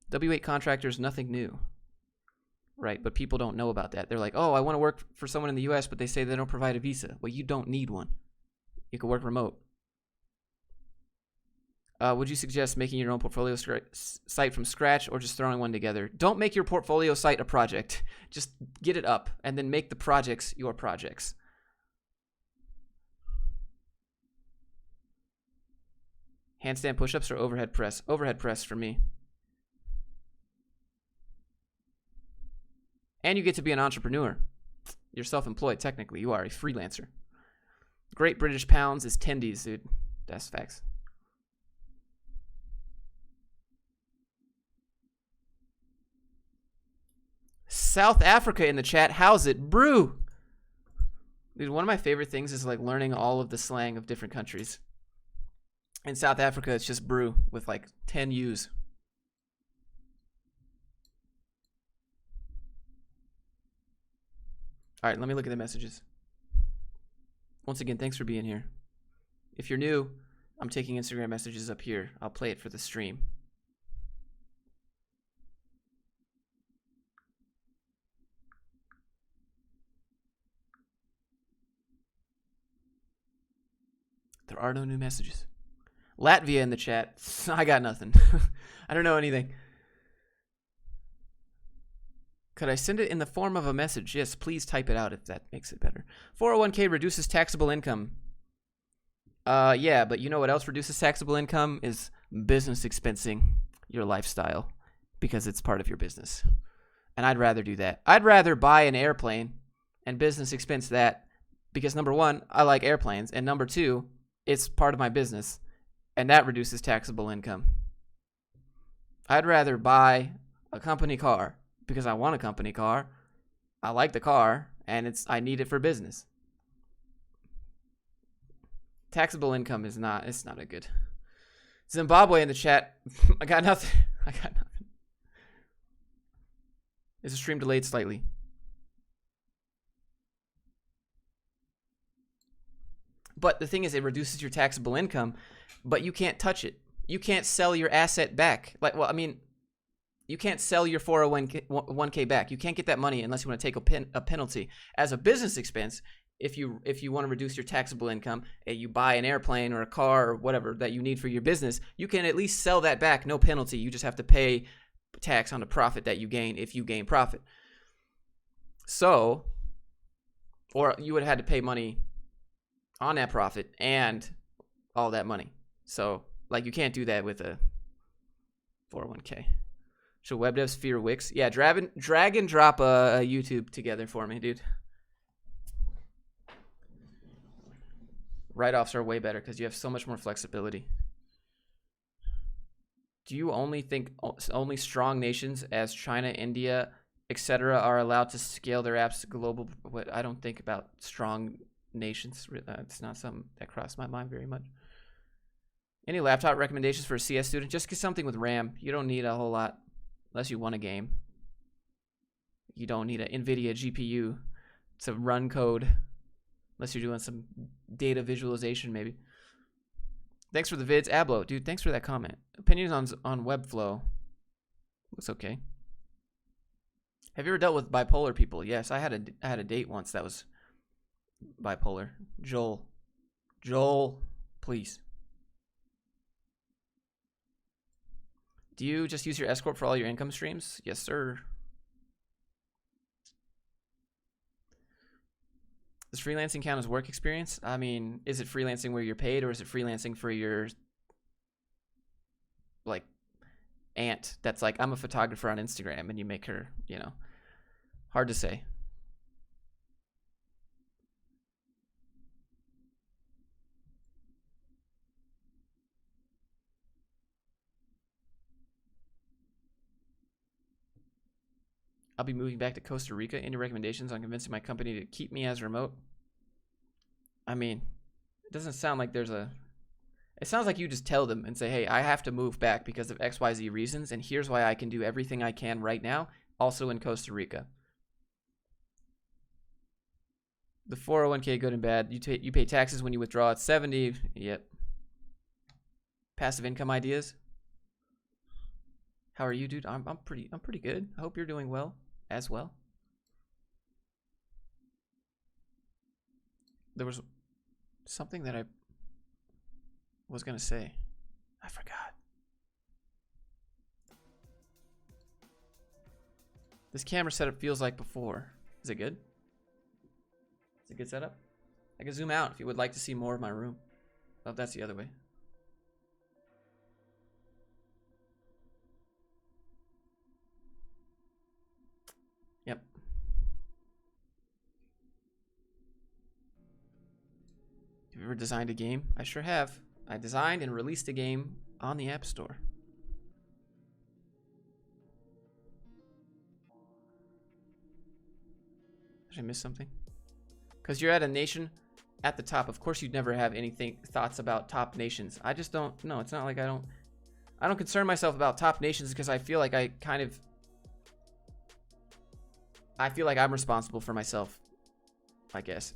W-8 contractors, nothing new. Right, but people don't know about that. They're like, oh, I want to work for someone in the US, but they say they don't provide a visa. Well, you don't need one. You can work remote. Would you suggest making your own portfolio site from scratch or just throwing one together? Don't make your portfolio site a project. Just get it up and then make the projects your projects. Handstand push-ups or overhead press? Overhead press for me. And you get to be an entrepreneur. You're self-employed, technically. You are a freelancer. Great British pounds is tendies, dude. That's facts. South Africa in the chat. How's it? Brew. Dude, one of my favorite things is like learning all of the slang of different countries. In South Africa, it's just brew with like 10 U's. All right, let me look at the messages. Once again, thanks for being here. If you're new, I'm taking Instagram messages up here. I'll play it for the stream. There are no new messages. Latvia in the chat. I got nothing. I don't know anything. Could I send it in the form of a message? Yes, please type it out if that makes it better. 401k reduces taxable income. Yeah, but you know what else reduces taxable income? Is business expensing your lifestyle because it's part of your business. And I'd rather do that. I'd rather buy an airplane and business expense that because number one, I like airplanes, and number two, it's part of my business, and that reduces taxable income. I'd rather buy a company car because I want a company car. I like the car, and I need it for business. Taxable income it's not a good. Zimbabwe in the chat. I got nothing. Is the stream delayed slightly? But the thing is, it reduces your taxable income, but you can't touch it. You can't sell your asset back. You can't sell your 401k back. You can't get that money unless you want to take a penalty. As a business expense, if you want to reduce your taxable income, you buy an airplane or a car or whatever that you need for your business, you can at least sell that back, no penalty. You just have to pay tax on the profit that you gain if you gain profit. So, or you would have had to pay money on that profit and all that money. So, like, you can't do that with a 401k. Should web devs fear Wix? Yeah, drag and drop a YouTube together for me, dude. Write-offs are way better because you have so much more flexibility. Do you only think only strong nations as China, India, etc. are allowed to scale their apps to global? What I don't think about strong nations. It's not something that crossed my mind very much. Any laptop recommendations for a CS student? Just get something with RAM. You don't need a whole lot unless you want a game. You don't need an NVIDIA GPU to run code unless you're doing some data visualization maybe. Thanks for the vids. Ablo, dude, thanks for that comment. Opinions on Webflow. Looks okay. Have you ever dealt with bipolar people? Yes, I had a date once that was bipolar. Joel, please. Do you just use your S corp for all your income streams? Yes, sir. Does freelancing count as work experience? I mean, is it freelancing where you're paid, or is it freelancing for your, like, aunt that's like, I'm a photographer on Instagram, and you make her, you know, hard to say. I'll be moving back to Costa Rica. Any recommendations on convincing my company to keep me as remote? I mean, it doesn't sound like there's a... It sounds like you just tell them and say, hey, I have to move back because of XYZ reasons, and here's why I can do everything I can right now, also in Costa Rica. The 401k, good and bad. You pay taxes when you withdraw at 70. Yep. Passive income ideas. How are you, dude? I'm pretty good. I hope you're doing well as well. There was something that I was gonna say. I forgot. This camera setup feels like before. Is it good? Is it a good setup? I can zoom out if you would like to see more of my room. Oh, that's the other way. Yep. Have you ever designed a game? I sure have. I designed and released a game on the App Store. Did I miss something? Because you're at a nation at the top. Of course you'd never have thoughts about top nations. I just don't. No, it's not like I don't concern myself about top nations because I feel like I feel like I'm responsible for myself, I guess.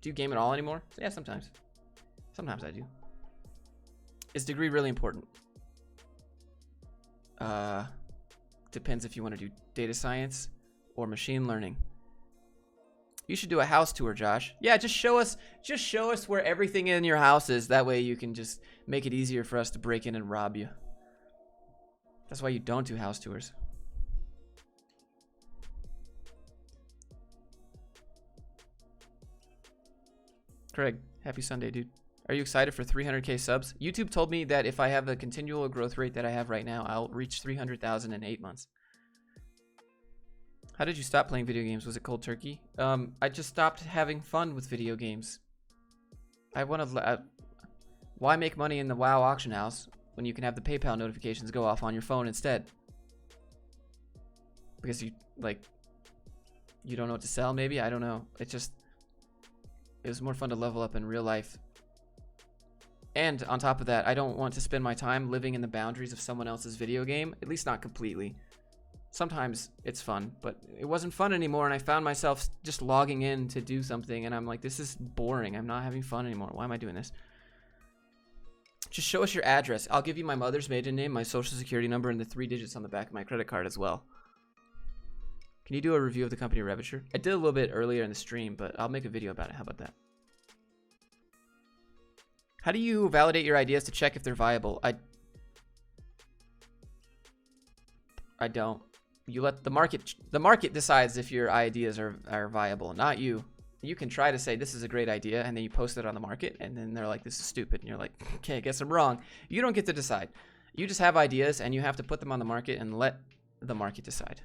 Do you game at all anymore? Yeah, sometimes. Sometimes I do. Is degree really important? Depends if you want to do data science or machine learning. You should do a house tour, Josh. Yeah, just show us where everything in your house is. That way you can just make it easier for us to break in and rob you. That's why you don't do house tours. Craig, happy Sunday, dude. Are you excited for 300k subs? YouTube told me that if I have the continual growth rate that I have right now, I'll reach 300,000 in 8 months. How did you stop playing video games? Was it cold turkey? I just stopped having fun with video games. Why make money in the WoW auction house when you can have the PayPal notifications go off on your phone instead? Because you don't know what to sell, maybe? I don't know. It was more fun to level up in real life. And on top of that, I don't want to spend my time living in the boundaries of someone else's video game, at least not completely. Sometimes it's fun, but it wasn't fun anymore, and I found myself just logging in to do something, and I'm like, this is boring. I'm not having fun anymore. Why am I doing this? Just show us your address. I'll give you my mother's maiden name, my social security number, and the 3 digits on the back of my credit card as well. Can you do a review of the company Revitcher? I did a little bit earlier in the stream, but I'll make a video about it. How about that? How do you validate your ideas to check if they're viable? I don't. You let the market decides if your ideas are viable, not you. You can try to say this is a great idea, and then you post it on the market, and then they're like, this is stupid, and you're like, okay, I guess I'm wrong. You don't get to decide. You just have ideas, and you have to put them on the market and let the market decide.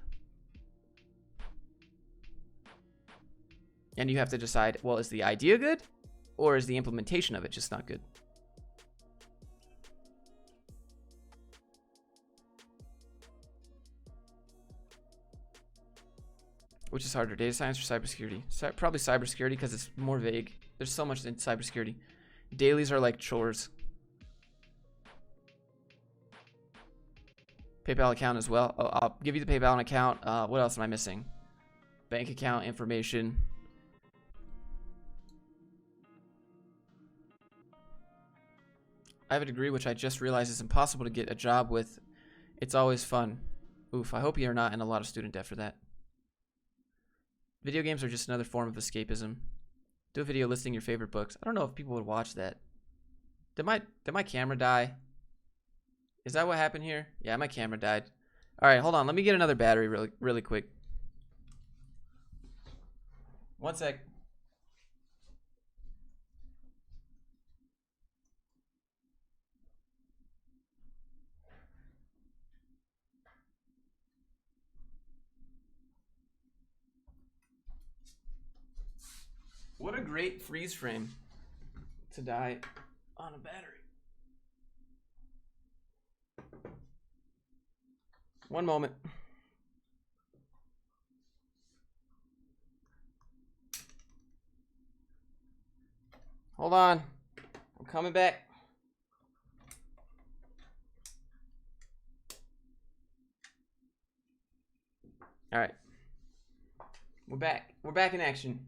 And you have to decide, well, is the idea good, or is the implementation of it just not good? Which is harder, data science or cybersecurity? Probably cybersecurity because it's more vague. There's so much in cybersecurity. Dailies are like chores. PayPal account as well. Oh, I'll give you the PayPal account. What else am I missing? Bank account information. I have a degree which I just realized is impossible to get a job with. It's always fun. Oof, I hope you're not in a lot of student debt for that. Video games are just another form of escapism. Do a video listing your favorite books. I don't know if people would watch that. Did my camera die? Is that what happened here? Yeah, my camera died. All right, hold on. Let me get another battery really quick. One sec. What a great freeze frame to die on a battery. One moment. Hold on. I'm coming back. All right. We're back. We're back in action.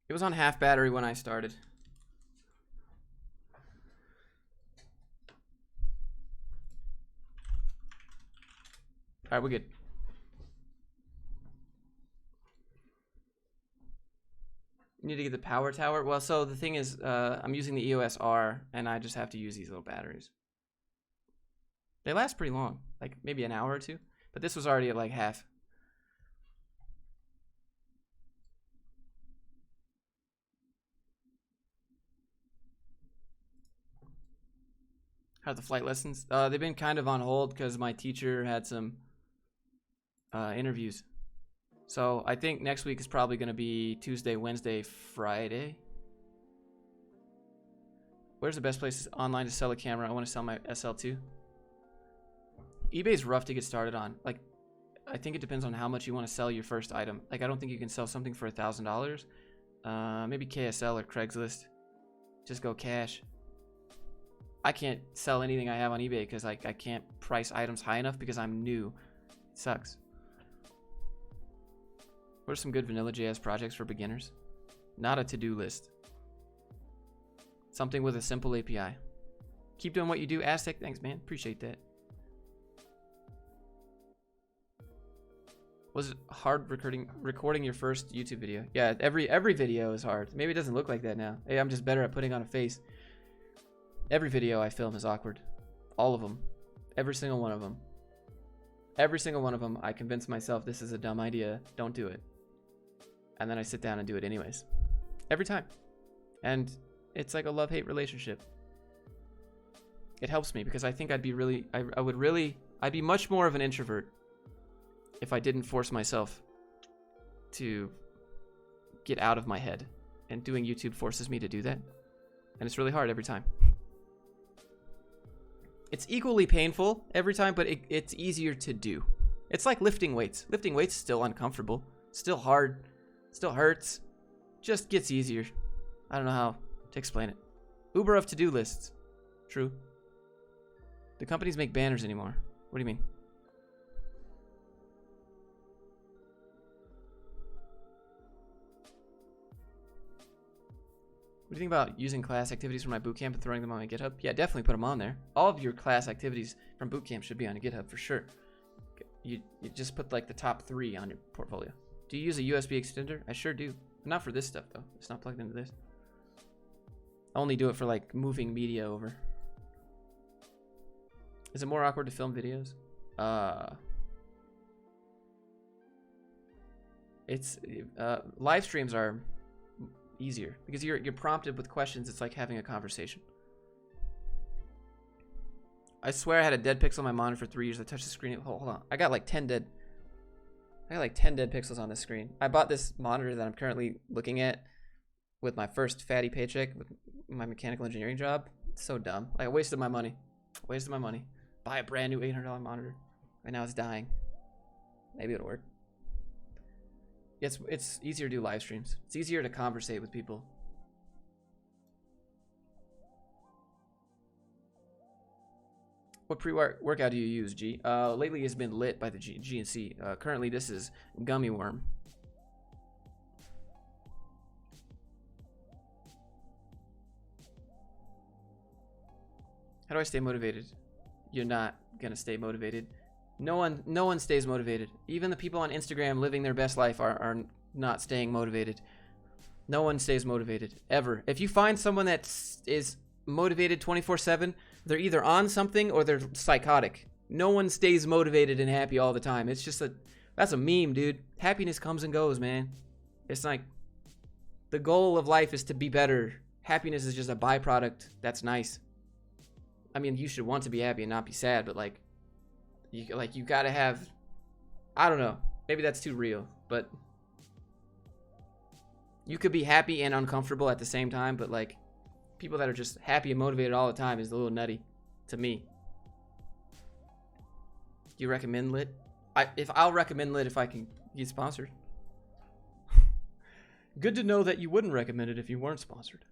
It was on half battery when I started. All right, we're good. You need to get the power tower. Well, so the thing is, I'm using the EOS R, and I just have to use these little batteries. They last pretty long, like maybe an hour or two. But this was already at like half. How are the flight lessons? They've been kind of on hold because my teacher had some interviews. So I think next week is probably going to be Tuesday, Wednesday, Friday. Where's the best place online to sell a camera? I want to sell my SL2. eBay's rough to get started on. Like, I think it depends on how much you want to sell your first item. Like, I don't think you can sell something for $1,000. Maybe KSL or Craigslist. Just go cash. I can't sell anything I have on eBay because like I can't price items high enough because I'm new. It sucks. What are some good Vanilla.js projects for beginners? Not a to-do list. Something with a simple API. Keep doing what you do, Aztec. Thanks, man. Appreciate that. Was it hard recording your first YouTube video? Yeah, every video is hard. Maybe it doesn't look like that now. Hey, I'm just better at putting on a face. Every video I film is awkward. All of them. Every single one of them. Every single one of them, I convince myself this is a dumb idea. Don't do it. And then I sit down and do it anyways. Every time. And it's like a love-hate relationship. It helps me because I think I'd be much more of an introvert if I didn't force myself to get out of my head. And doing YouTube forces me to do that. And it's really hard every time. It's equally painful every time, but it's easier to do. It's like lifting weights. Lifting weights is still uncomfortable. Still hard. Still hurts. Just gets easier. I don't know how to explain it. Uber of to-do lists. True. Do companies make banners anymore? What do you mean? What do you think about using class activities from my bootcamp and throwing them on my GitHub? Yeah, definitely put them on there. All of your class activities from bootcamp should be on your GitHub for sure. You just put like the top 3 on your portfolio. Do you use a USB extender? I sure do. Not for this stuff though. It's not plugged into this. I only do it for like moving media over. Is it more awkward to film videos? It's live streams are easier because you're prompted with questions. It's like having a conversation. I swear I had a dead pixel on my monitor for 3 years. I touched the screen. Hold on. I got like 10 dead pixels on this screen. I bought this monitor that I'm currently looking at with my first fatty paycheck with my mechanical engineering job. It's so dumb. Like, I wasted my money. Wasted my money. Buy a brand new $800 monitor. Right now it's dying. Maybe it'll work. It's easier to do live streams. It's easier to conversate with people. What pre-workout do you use, G? Lately it's been lit by the GNC. Currently this is gummy worm. How do I stay motivated? You're not gonna stay motivated. No one stays motivated. Even the people on Instagram living their best life are not staying motivated. No one stays motivated ever. If you find someone that is motivated 24/7, they're either on something or they're psychotic. No one stays motivated and happy all the time. It's just that's a meme, dude. Happiness comes and goes, man. It's like the goal of life is to be better. Happiness is just a byproduct. That's nice. I mean, you should want to be happy and not be sad, but like you gotta have, I don't know, maybe that's too real, but you could be happy and uncomfortable at the same time, but like people that are just happy and motivated all the time is a little nutty to me. Do you recommend lit? I'll recommend lit if I can get sponsored. Good to know that you wouldn't recommend it if you weren't sponsored.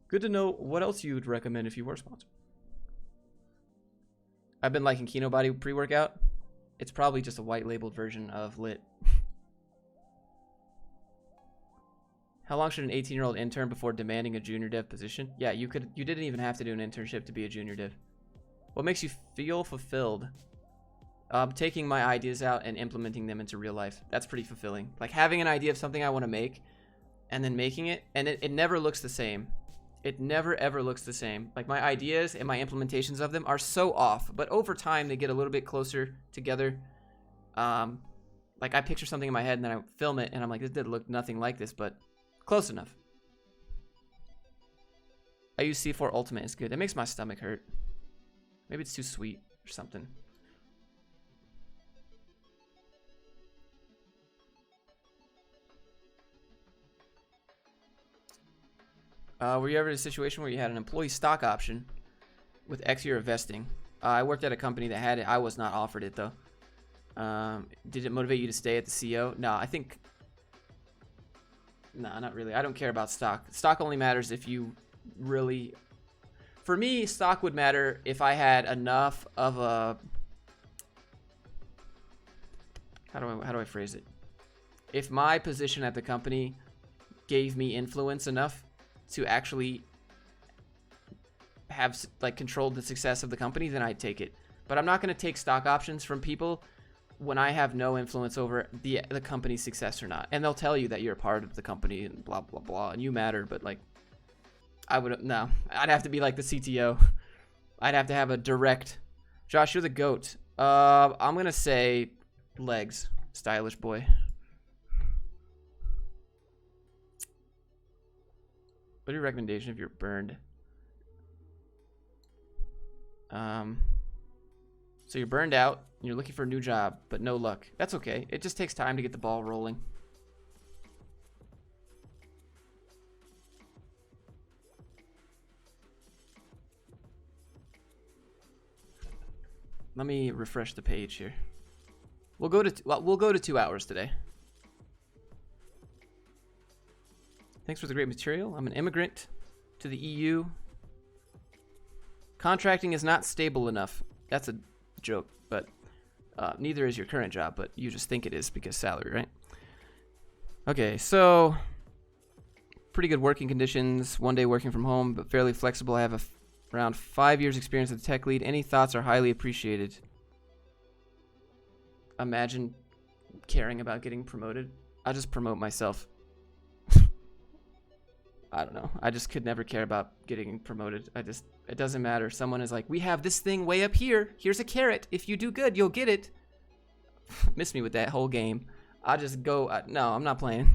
Good to know what else you would recommend if you were sponsored. I've been liking Kino Body pre-workout. It's probably just a white labeled version of lit. How long should an 18-year-old intern before demanding a junior dev position? Yeah, you didn't even have to do an internship to be a junior dev. What makes you feel fulfilled? Taking my ideas out and implementing them into real life. That's pretty fulfilling. Like having an idea of something I want to make and then making it, and it never looks the same. It never ever looks the same. Like my ideas and my implementations of them are so off, but over time they get a little bit closer together. Like I picture something in my head and then I film it and I'm like, this did look nothing like this, but close enough. I use C4 Ultimate. It's good. It makes my stomach hurt. Maybe it's too sweet or something. Were you ever in a situation where you had an employee stock option with X year of vesting? I worked at a company that had it. I was not offered it though. Did it motivate you to stay at the CO? No, I think... No, not really. I don't care about stock. Stock only matters if you really... For me, stock would matter if I had enough of a... How do I phrase it? If my position at the company gave me influence enough to actually have like controlled the success of the company, then I'd take it. But I'm not going to take stock options from people when I have no influence over the company's success or not. And they'll tell you that you're a part of the company and blah blah blah and you matter, but like I'd have to be like the CTO. I'd have to have a direct... Josh, you're the GOAT. I'm going to say legs. Stylish boy. What's your recommendation if you're burned? So you're burned out and you're looking for a new job, but no luck. That's okay. It just takes time to get the ball rolling. Let me refresh the page here. We'll go to 2 hours today. Thanks for the great material. I'm an immigrant to the EU. Contracting is not stable enough. That's a joke, but neither is your current job, but you just think it is because salary, right? Okay, so pretty good working conditions. 1 day working from home, but fairly flexible. I have around 5 years experience as a tech lead. Any thoughts are highly appreciated. Imagine caring about getting promoted. I'll just promote myself. I don't know. I just could never care about getting promoted. It doesn't matter. Someone is like, we have this thing way up here. Here's a carrot. If you do good, you'll get it. Miss me with that whole game. I'll just go. No, I'm not playing.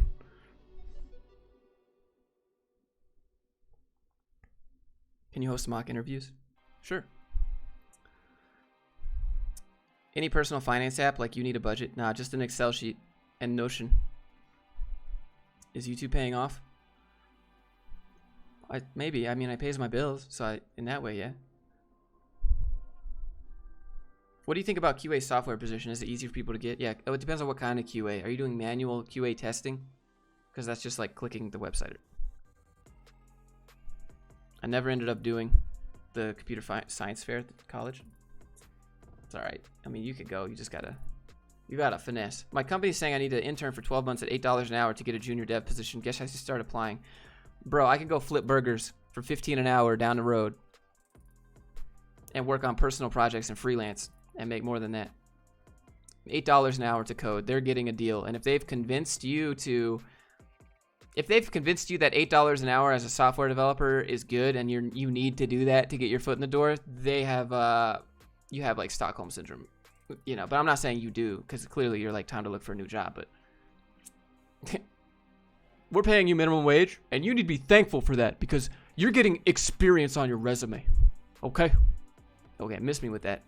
Can you host mock interviews? Sure. Any personal finance app, like you need a budget? Nah, just an Excel sheet and Notion. Is YouTube paying off? Maybe. I mean, I pays my bills, so in that way, yeah. What do you think about QA software position? Is it easy for people to get? Yeah, oh, it depends on what kind of QA. Are you doing manual QA testing? Because that's just like clicking the website. I never ended up doing the computer science fair at college. It's all right. I mean, you could go. You gotta finesse. My company's saying I need to intern for 12 months at $8 an hour to get a junior dev position. Guess I should start applying. Bro, I could go flip burgers for 15 an hour down the road and work on personal projects and freelance and make more than that. $8 an hour to code. They're getting a deal. And if they've convinced you that $8 an hour as a software developer is good and you need to do that to get your foot in the door, they have you have like Stockholm syndrome, you know. But I'm not saying you do, because clearly you're like time to look for a new job. But we're paying you minimum wage, and you need to be thankful for that because you're getting experience on your resume. Okay, miss me with that.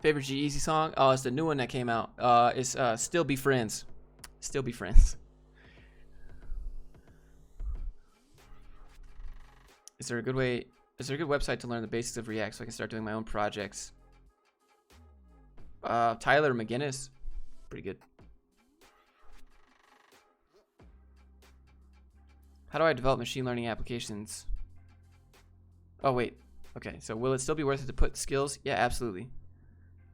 Favorite G-Eazy song? Oh, it's the new one that came out. It's Still Be Friends. Still Be Friends. Is there a good website to learn the basics of React so I can start doing my own projects? Tyler McGinnis. Pretty good. How do I develop machine learning applications? Oh, wait. Okay, so will it still be worth it to put skills? Yeah, absolutely.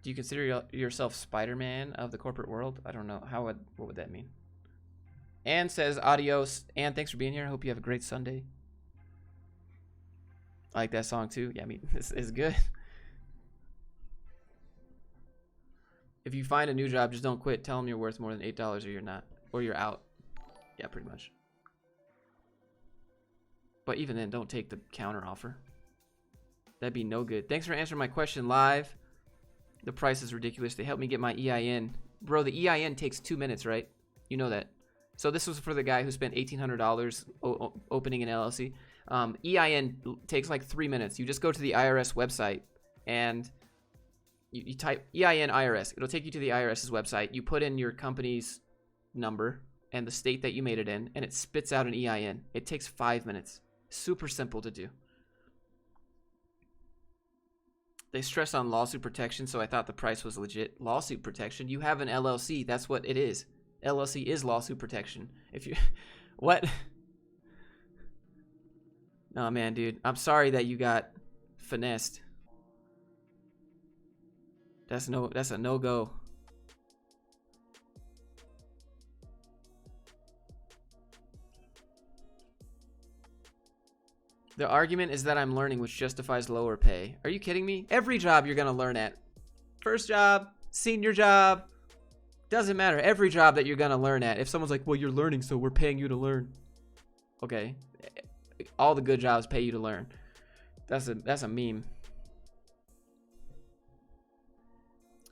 Do you consider yourself Spider-Man of the corporate world? I don't know. What would that mean? Ann says, adios. Ann, thanks for being here. I hope you have a great Sunday. I like that song too. Yeah, I mean, this is good. If you find a new job, just don't quit. Tell them you're worth more than $8 or you're not. Or you're out. Yeah, pretty much. But even then, don't take the counter offer. That'd be no good. Thanks for answering my question live. The price is ridiculous. They helped me get my EIN. Bro, the EIN takes 2 minutes, right? You know that. So this was for the guy who spent $1,800 opening an LLC. EIN takes like 3 minutes. You just go to the IRS website and you type EIN IRS. It'll take you to the IRS's website. You put in your company's number and the state that you made it in, and it spits out an EIN. It takes 5 minutes. Super simple to do. They stress on lawsuit protection, so I thought the price was legit. Lawsuit protection? You have an LLC. That's what it is. LLC is lawsuit protection. If you... What? No, man, dude. I'm sorry that you got finessed. That's a no-go. The argument is that I'm learning, which justifies lower pay. Are you kidding me? Every job you're gonna learn at. First job, senior job, doesn't matter. Every job that you're gonna learn at. If someone's like, well, you're learning, so we're paying you to learn. Okay. All the good jobs pay you to learn. That's a meme.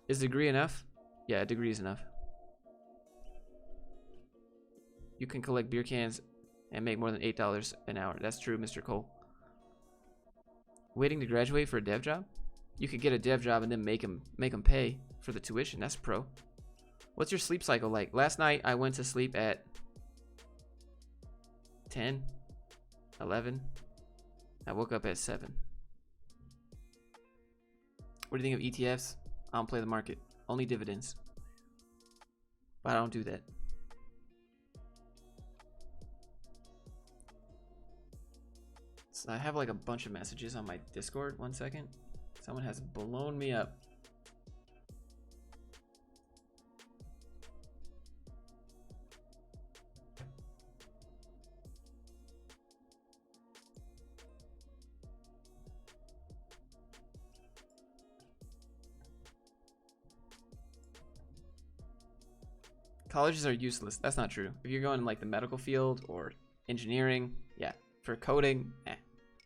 Is a degree enough? Yeah, a degree is enough. You can collect beer cans and make more than $8 an hour. That's true, Mr. Cole. Waiting to graduate for a dev job? You could get a dev job and then make them pay for the tuition. That's pro. What's your sleep cycle like? Last night I went to sleep at 10, 11. I woke up at 7. What do you think of ETFs? I don't play the market. Only dividends. But I don't do that. So I have like a bunch of messages on my Discord. 1 second. Someone has blown me up. Colleges are useless. That's not true. If you're going in like the medical field or engineering, yeah. For coding, eh.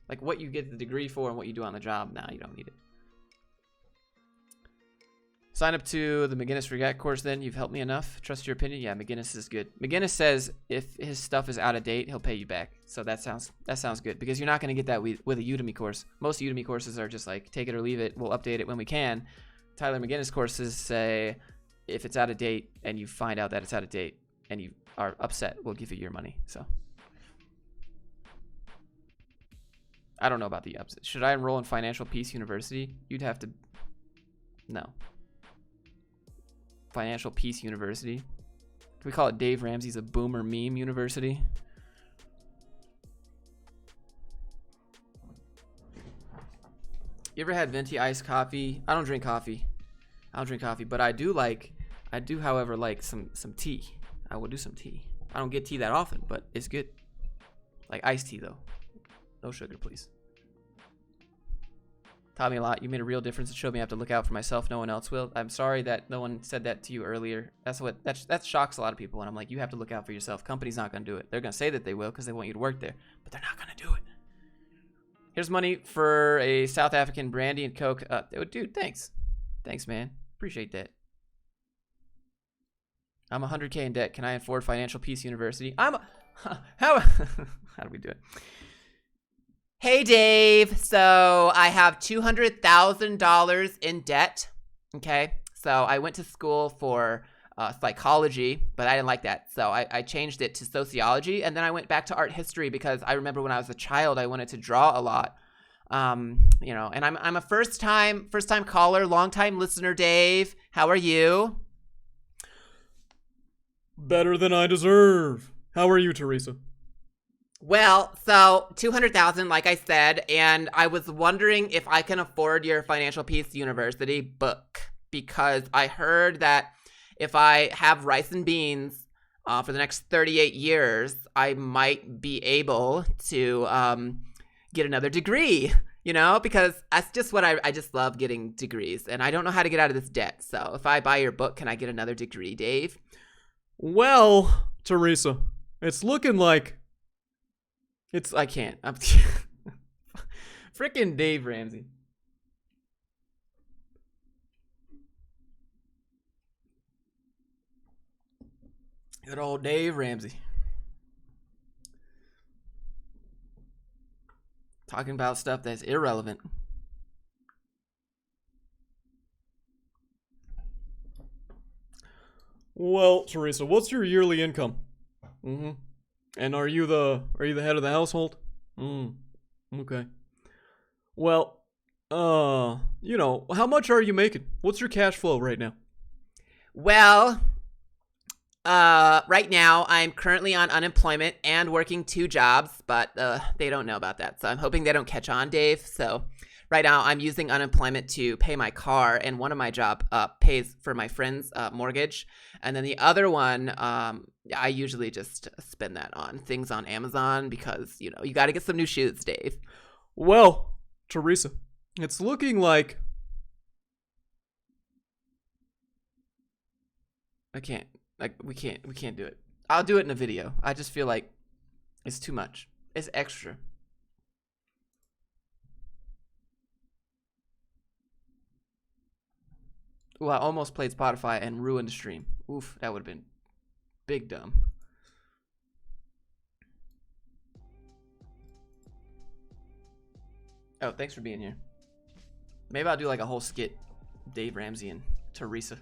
Like what you get the degree for and what you do on the job, nah, you don't need it. Sign up to the McGinnis React course then. You've helped me enough. Trust your opinion. Yeah, McGinnis is good. McGinnis says if his stuff is out of date, he'll pay you back. So that sounds good because you're not going to get that with a Udemy course. Most Udemy courses are just like take it or leave it. We'll update it when we can. Tyler McGinnis courses say if it's out of date and you find out that it's out of date and you are upset, we'll give you your money. So I don't know about the opposite. Should I enroll in Financial Peace University? You'd have to. No. Financial Peace University. Can we call it Dave Ramsey's a boomer meme university? You ever had venti iced coffee? I don't drink coffee. But I do, however, like some tea. I will do some tea. I don't get tea that often, but it's good. Like iced tea though. No sugar, please. Taught me a lot. You made a real difference. It showed me I have to look out for myself. No one else will. I'm sorry that no one said that to you earlier. That shocks a lot of people. And I'm like, you have to look out for yourself. Company's not going to do it. They're going to say that they will because they want you to work there, but they're not going to do it. Here's money for a South African brandy and Coke. Dude, thanks. Thanks, man. Appreciate that. I'm 100K in debt. Can I afford Financial Peace University? How do we do it? Hey, Dave. So I have $200,000 in debt. Okay. So I went to school for psychology, but I didn't like that. So I changed it to sociology. And then I went back to art history because I remember when I was a child, I wanted to draw a lot. You know, and I'm a first time caller, long time listener, Dave. How are you? Better than I deserve. How are you, Teresa? Well, so 200,000, like I said, and I was wondering if I can afford your Financial Peace University book because I heard that if I have rice and beans for the next 38 years, I might be able to get another degree, you know, because that's just what I just love getting degrees, and I don't know how to get out of this debt. So if I buy your book, can I get another degree, Dave? Well, Teresa, it's looking like... I can't. I'm freaking Dave Ramsey. Good old Dave Ramsey. Talking about stuff that's irrelevant. Well, Teresa, what's your yearly income? Mm-hmm. And are you the head of the household? Okay. Well, you know, how much are you making? What's your cash flow right now? Well, right now I'm currently on unemployment and working 2 jobs, but they don't know about that. So I'm hoping they don't catch on, Dave. So right now I'm using unemployment to pay my car, and one of my job pays for my friend's mortgage, and then the other one I usually just spend that on things on Amazon because, you know, you got to get some new shoes, Dave. Well, Teresa, it's looking like we can't do it. I'll do it in a video. I just feel like it's too much. It's extra. Ooh, I almost played Spotify and ruined the stream. Oof, that would have been big dumb. Oh, thanks for being here. Maybe I'll do like a whole skit, Dave Ramsey and Teresa.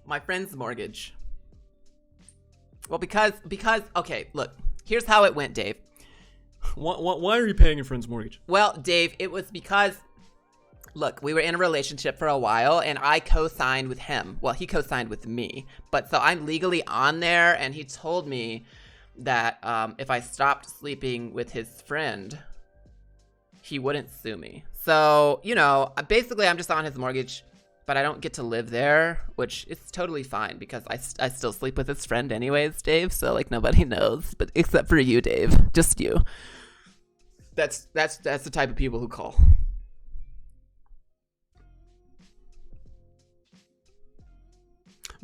My friend's mortgage. Well, because okay, look, here's how it went, Dave. Why are you paying your friend's mortgage? Well, Dave, it was because, look, we were in a relationship for a while, and I co-signed with him. Well, he co-signed with me, but so I'm legally on there, and he told me that if I stopped sleeping with his friend, he wouldn't sue me. So, you know, basically I'm just on his mortgage, but I don't get to live there, which is totally fine because I still sleep with his friend anyways, Dave. So like nobody knows, but except for you, Dave, just you. That's the type of people who call.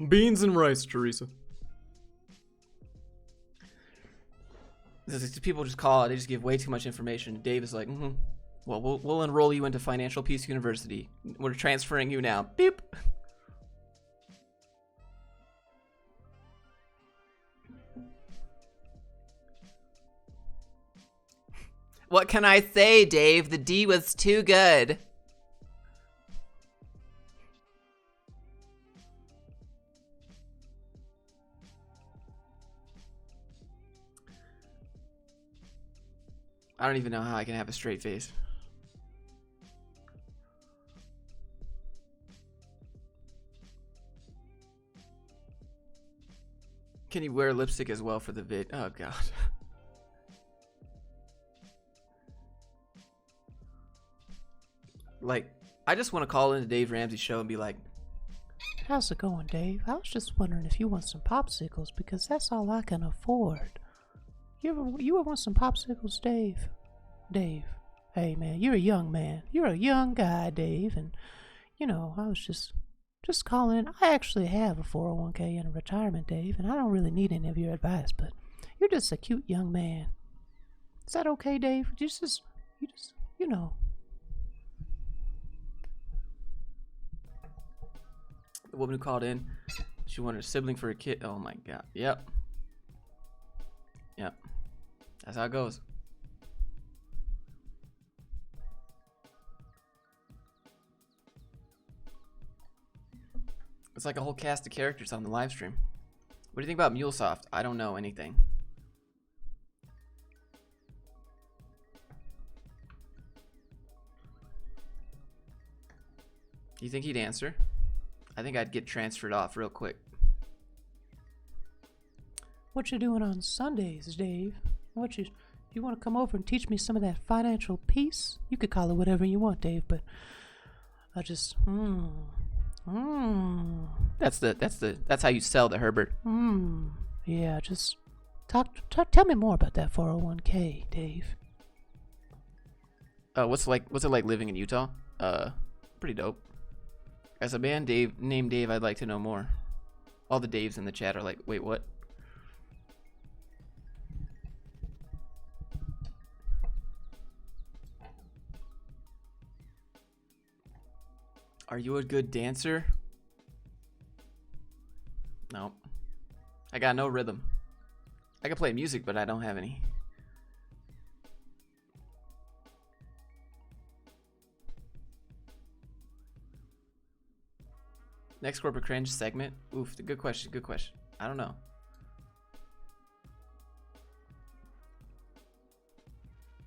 Beans and rice, Teresa. People just call. They just give way too much information. Dave is like, well, we'll enroll you into Financial Peace University. We're transferring you now. Beep. What can I say, Dave? The D was too good. I don't even know how I can have a straight face. Can you wear lipstick as well for the vid? Oh god. Like, I just want to call into Dave Ramsey's show and be like, How's it going, Dave? I was just wondering if you want some popsicles, because that's all I can afford. You ever want some popsicles, Dave? Dave, hey man, you're a young man. You're a young guy, Dave, and you know, I was just calling in. I actually have a 401k and a retirement, Dave, and I don't really need any of your advice, but you're just a cute young man. Is that okay, Dave? You know. the woman who called in, she wanted a sibling for a kid. Oh my god. Yep. Yep. That's how it goes. It's like a whole cast of characters on the live stream. What do you think about MuleSoft? I don't know anything. Do you think he'd answer? I think I'd get transferred off real quick. What you doing on Sundays, Dave? You want to come over and teach me some of that financial peace? You could call it whatever you want, Dave, but I just That's how you sell the Herbert. Yeah, just tell me more about that 401k, Dave. What's it like living in Utah? Pretty dope. As a man named Dave, I'd like to know more. All the Daves in the chat are like, wait, what? Are you a good dancer? No. I got no rhythm. I can play music, but I don't have any. Next corporate cringe segment. Oof, good question. Good question. I don't know.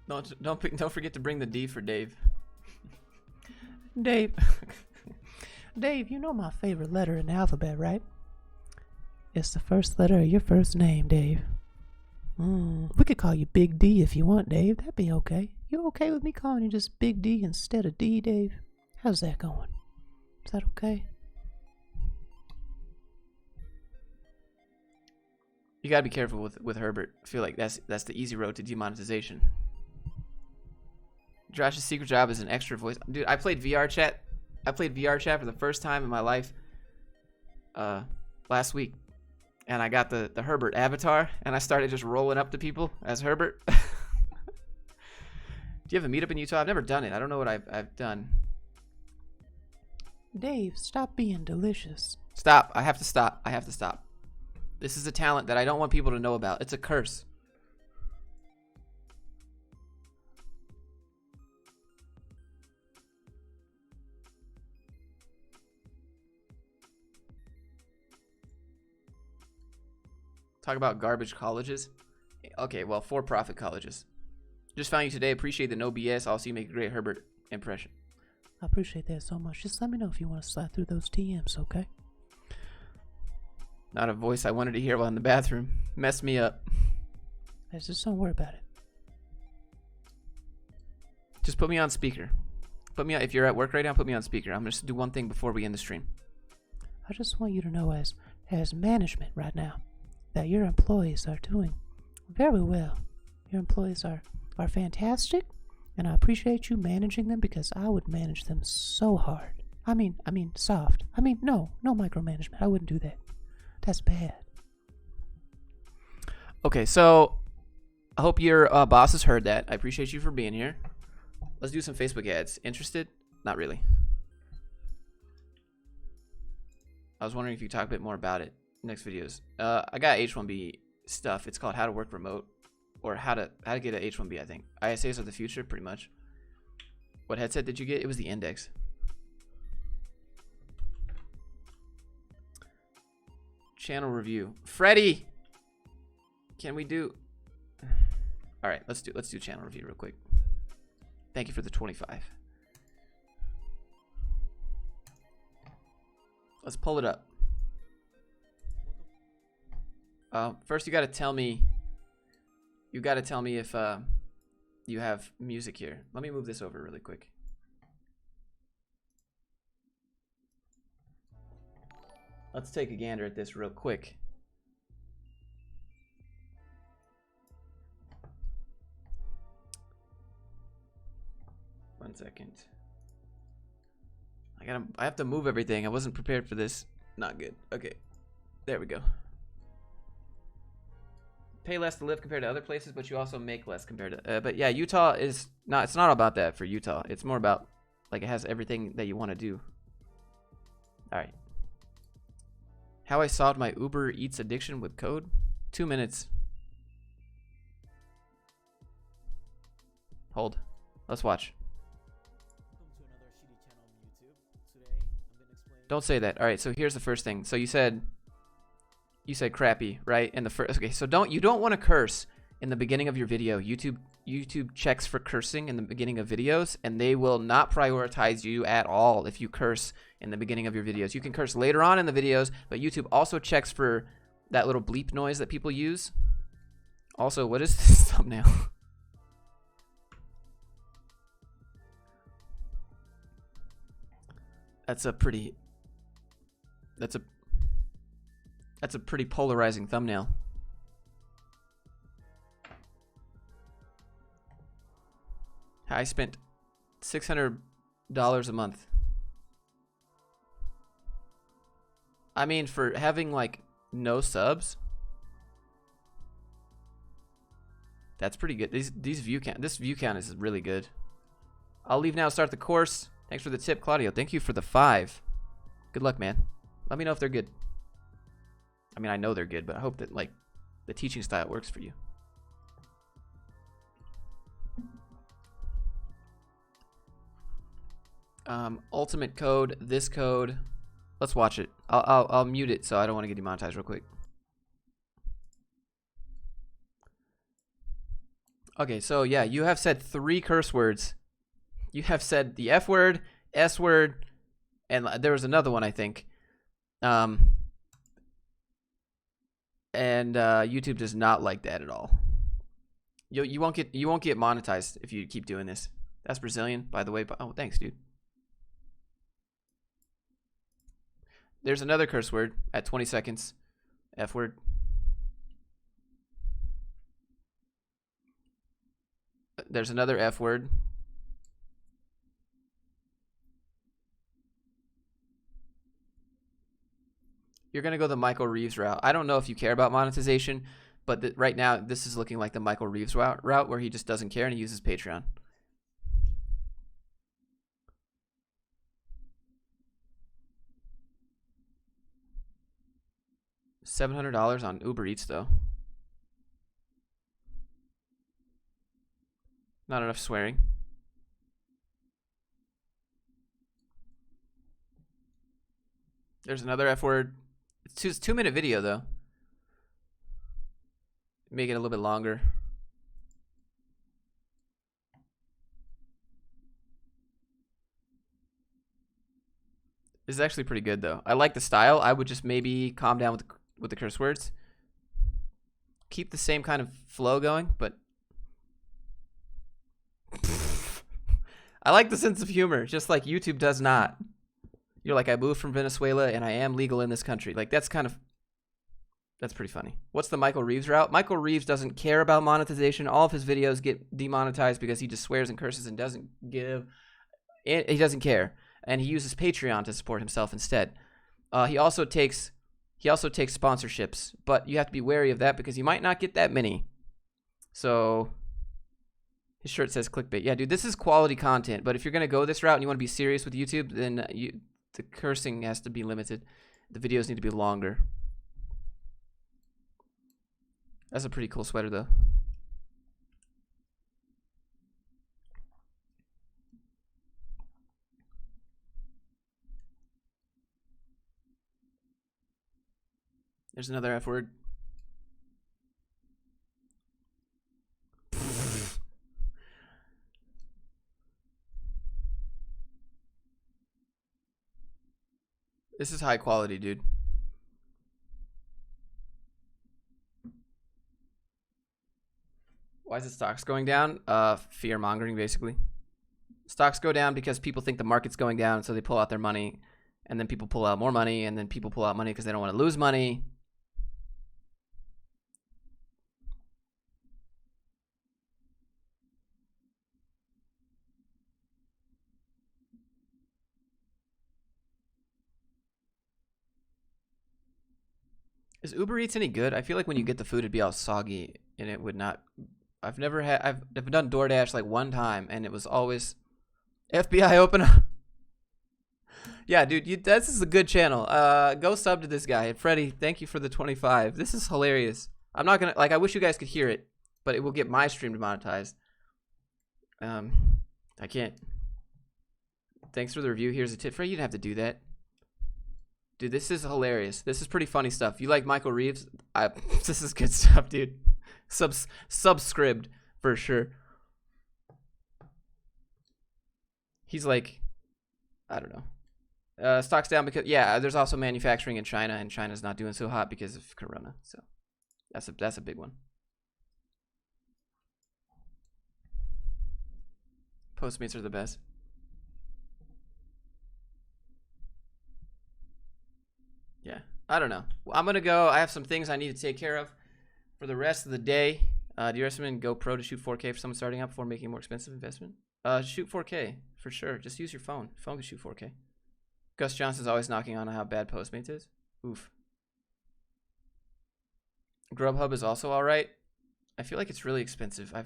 Don't forget to bring the D for Dave. Dave, you know my favorite letter in the alphabet, right? It's the first letter of your first name, Dave. We could call you Big D if you want, Dave. That'd be okay. You okay with me calling you just Big D instead of D, Dave? How's that going? Is that okay? You gotta be careful with Herbert. I feel like that's the easy road to demonetization. Josh's secret job is an extra voice. Dude, I played VR chat. I played VR chat for the first time in my life last week. And I got the Herbert avatar, and I started just rolling up to people as Herbert. Do you have a meetup in Utah? I've never done it. I don't know what I've done. Dave, stop being delicious. Stop. I have to stop. I have to stop. This is a talent that I don't want people to know about. It's a curse. Talk about garbage colleges. Okay, well, for-profit colleges. Just found you today. Appreciate the no BS. Also, you make a great Herbert impression. I appreciate that so much. Just let me know if you want to slide through those TMs, okay? Not a voice I wanted to hear while in the bathroom. Messed me up. Just don't worry about it. Just put me on speaker. Put me on, if you're at work right now, put me on speaker. I'm just do one thing before we end the stream. I just want you to know as management right now that your employees are doing very well. Your employees are fantastic, and I appreciate you managing them, because I would manage them so hard. I mean soft. No micromanagement. I wouldn't do that. That's bad. Okay, so I hope your boss has heard that. I appreciate you for being here. Let's do some Facebook ads. Interested? Not really. I was wondering if you could talk a bit more about it in next videos. I got H1B stuff. It's called How to Work Remote, or how to get an H1B, I think. ISAs are the future, pretty much. What headset did you get? It was the Index. Channel review. Freddy! Can we do... All right, let's do channel review real quick. Thank you for the 25. Let's pull it up. First, you got to tell me. You got to tell me if you have music here. Let me move this over really quick. Let's take a gander at this real quick. One second. I have to move everything. I wasn't prepared for this. Not good. Okay. There we go. Pay less to live compared to other places, but you also make less compared to but yeah, Utah is not, it's not about that for Utah. It's more about like it has everything that you want to do. All right. How I solved my Uber Eats addiction with code? 2 minutes. Hold. Let's watch. Don't say that. All right, so here's the first thing. So you said crappy, right? In the first, okay, so you don't want to curse in the beginning of your video. YouTube checks for cursing in the beginning of videos, and they will not prioritize you at all if you curse in the beginning of your videos. You can curse later on in the videos, but YouTube also checks for that little bleep noise that people use. Also, what is this thumbnail? That's a pretty polarizing thumbnail. I spent $600 a month. I mean, for having like no subs, that's pretty good. This view count is really good. I'll leave now. Start the course. Thanks for the tip, Claudio. Thank you for the 5. Good luck, man. Let me know if they're good. I mean, I know they're good, but I hope that like the teaching style works for you. Ultimate code, this code. Let's watch it. I'll mute it so I don't want to get demonetized real quick. Okay, so yeah, you have said 3 curse words. You have said the F word, S word, and there was another one, I think. And YouTube does not like that at all. You won't get monetized if you keep doing this. That's Brazilian, by the way. Oh, thanks, dude. There's another curse word at 20 seconds. F word. There's another F word. You're going to go the Michael Reaves route. I don't know if you care about monetization, but right now this is looking like the Michael Reaves route where he just doesn't care and he uses Patreon. $700 on Uber Eats, though. Not enough swearing. There's another F word. It's a 2-minute video, though. Make it a little bit longer. This is actually pretty good, though. I like the style. I would just maybe calm down with the curse words. Keep the same kind of flow going, but I like the sense of humor, just like YouTube does not. You're like, I moved from Venezuela and I am legal in this country. Like, that's pretty funny. What's the Michael Reaves route? Michael Reaves doesn't care about monetization. All of his videos get demonetized because he just swears and curses and doesn't give. He doesn't care. And he uses Patreon to support himself instead. He also takes sponsorships, but you have to be wary of that because you might not get that many. So his shirt says clickbait. Yeah, dude, this is quality content. But if you're gonna go this route and you want to be serious with YouTube, then the cursing has to be limited. The videos need to be longer. That's a pretty cool sweater, though. There's another F word. This is high quality, dude. Why is the stocks going down? Fear mongering, basically. Stocks go down because people think the market's going down, so they pull out their money, and then people pull out more money, and then people pull out money because they don't want to lose money. Is Uber Eats any good? I feel like when you get the food, it'd be all soggy, and it would not. I've done DoorDash like one time, and it was always FBI open up. Yeah, dude, this is a good channel. Go sub to this guy. And Freddie, thank you for the 25. This is hilarious. I'm not gonna I wish you guys could hear it, but it will get my stream demonetized. I can't. Thanks for the review. Here's a tip. Freddie, you didn't have to do that. Dude, this is hilarious. This is pretty funny stuff. You like Michael Reaves? This is good stuff, dude. Subscribed for sure. He's like, I don't know. Stocks down because there's also manufacturing in China, and China's not doing so hot because of Corona. So that's a big one. Postmates are the best. Yeah, I don't know. I'm gonna go. I have some things I need to take care of for the rest of the day. Do you recommend GoPro to shoot 4K for someone starting out before making a more expensive investment? Shoot 4K for sure. Just use your phone. Your phone can shoot 4K. Gus Johnson's always knocking on how bad Postmates is. Oof. Grubhub is also all right. I feel like it's really expensive. I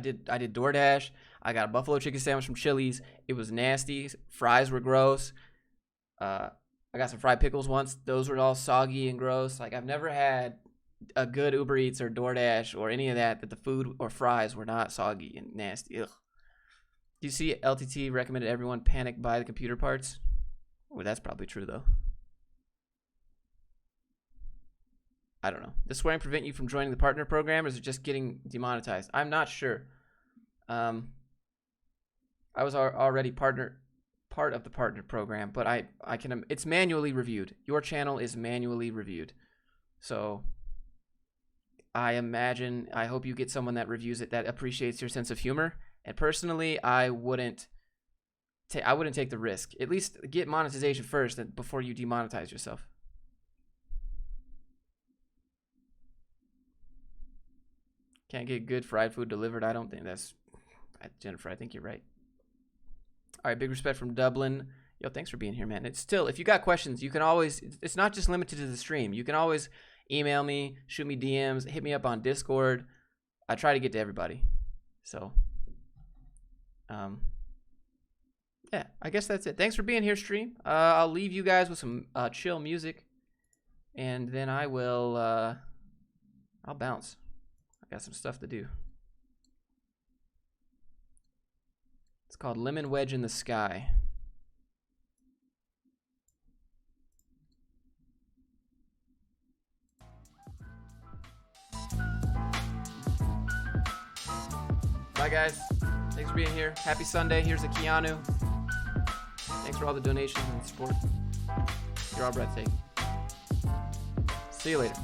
did DoorDash. I got a buffalo chicken sandwich from Chili's. It was nasty. Fries were gross. I got some fried pickles once. Those were all soggy and gross. Like, I've never had a good Uber Eats or DoorDash or any of that the food or fries were not soggy and nasty. Ugh. Do you see LTT recommended everyone panic buy the computer parts? Oh, that's probably true, though. I don't know. Does swearing prevent you from joining the partner program, or is it just getting demonetized? I'm not sure. I was already part of the partner program, but I can. It's manually reviewed. Your channel is manually reviewed, so I hope you get someone that reviews it that appreciates your sense of humor. And personally, I wouldn't take the risk. At least get monetization first before you demonetize yourself. Can't get good fried food delivered. I don't think that's Jennifer. I think you're right. All right, big respect from Dublin. Yo, thanks for being here, man. It's still, if you got questions, you can always, it's not just limited to the stream. You can always email me, shoot me DMs, hit me up on Discord. I try to get to everybody. So, yeah, I guess that's it. Thanks for being here, stream. I'll leave you guys with some chill music, and then I will, I'll bounce. I got some stuff to do. It's called Lemon Wedge in the Sky. Bye, guys. Thanks for being here. Happy Sunday. Here's a Keanu. Thanks for all the donations and support. You're all breathtaking. See you later.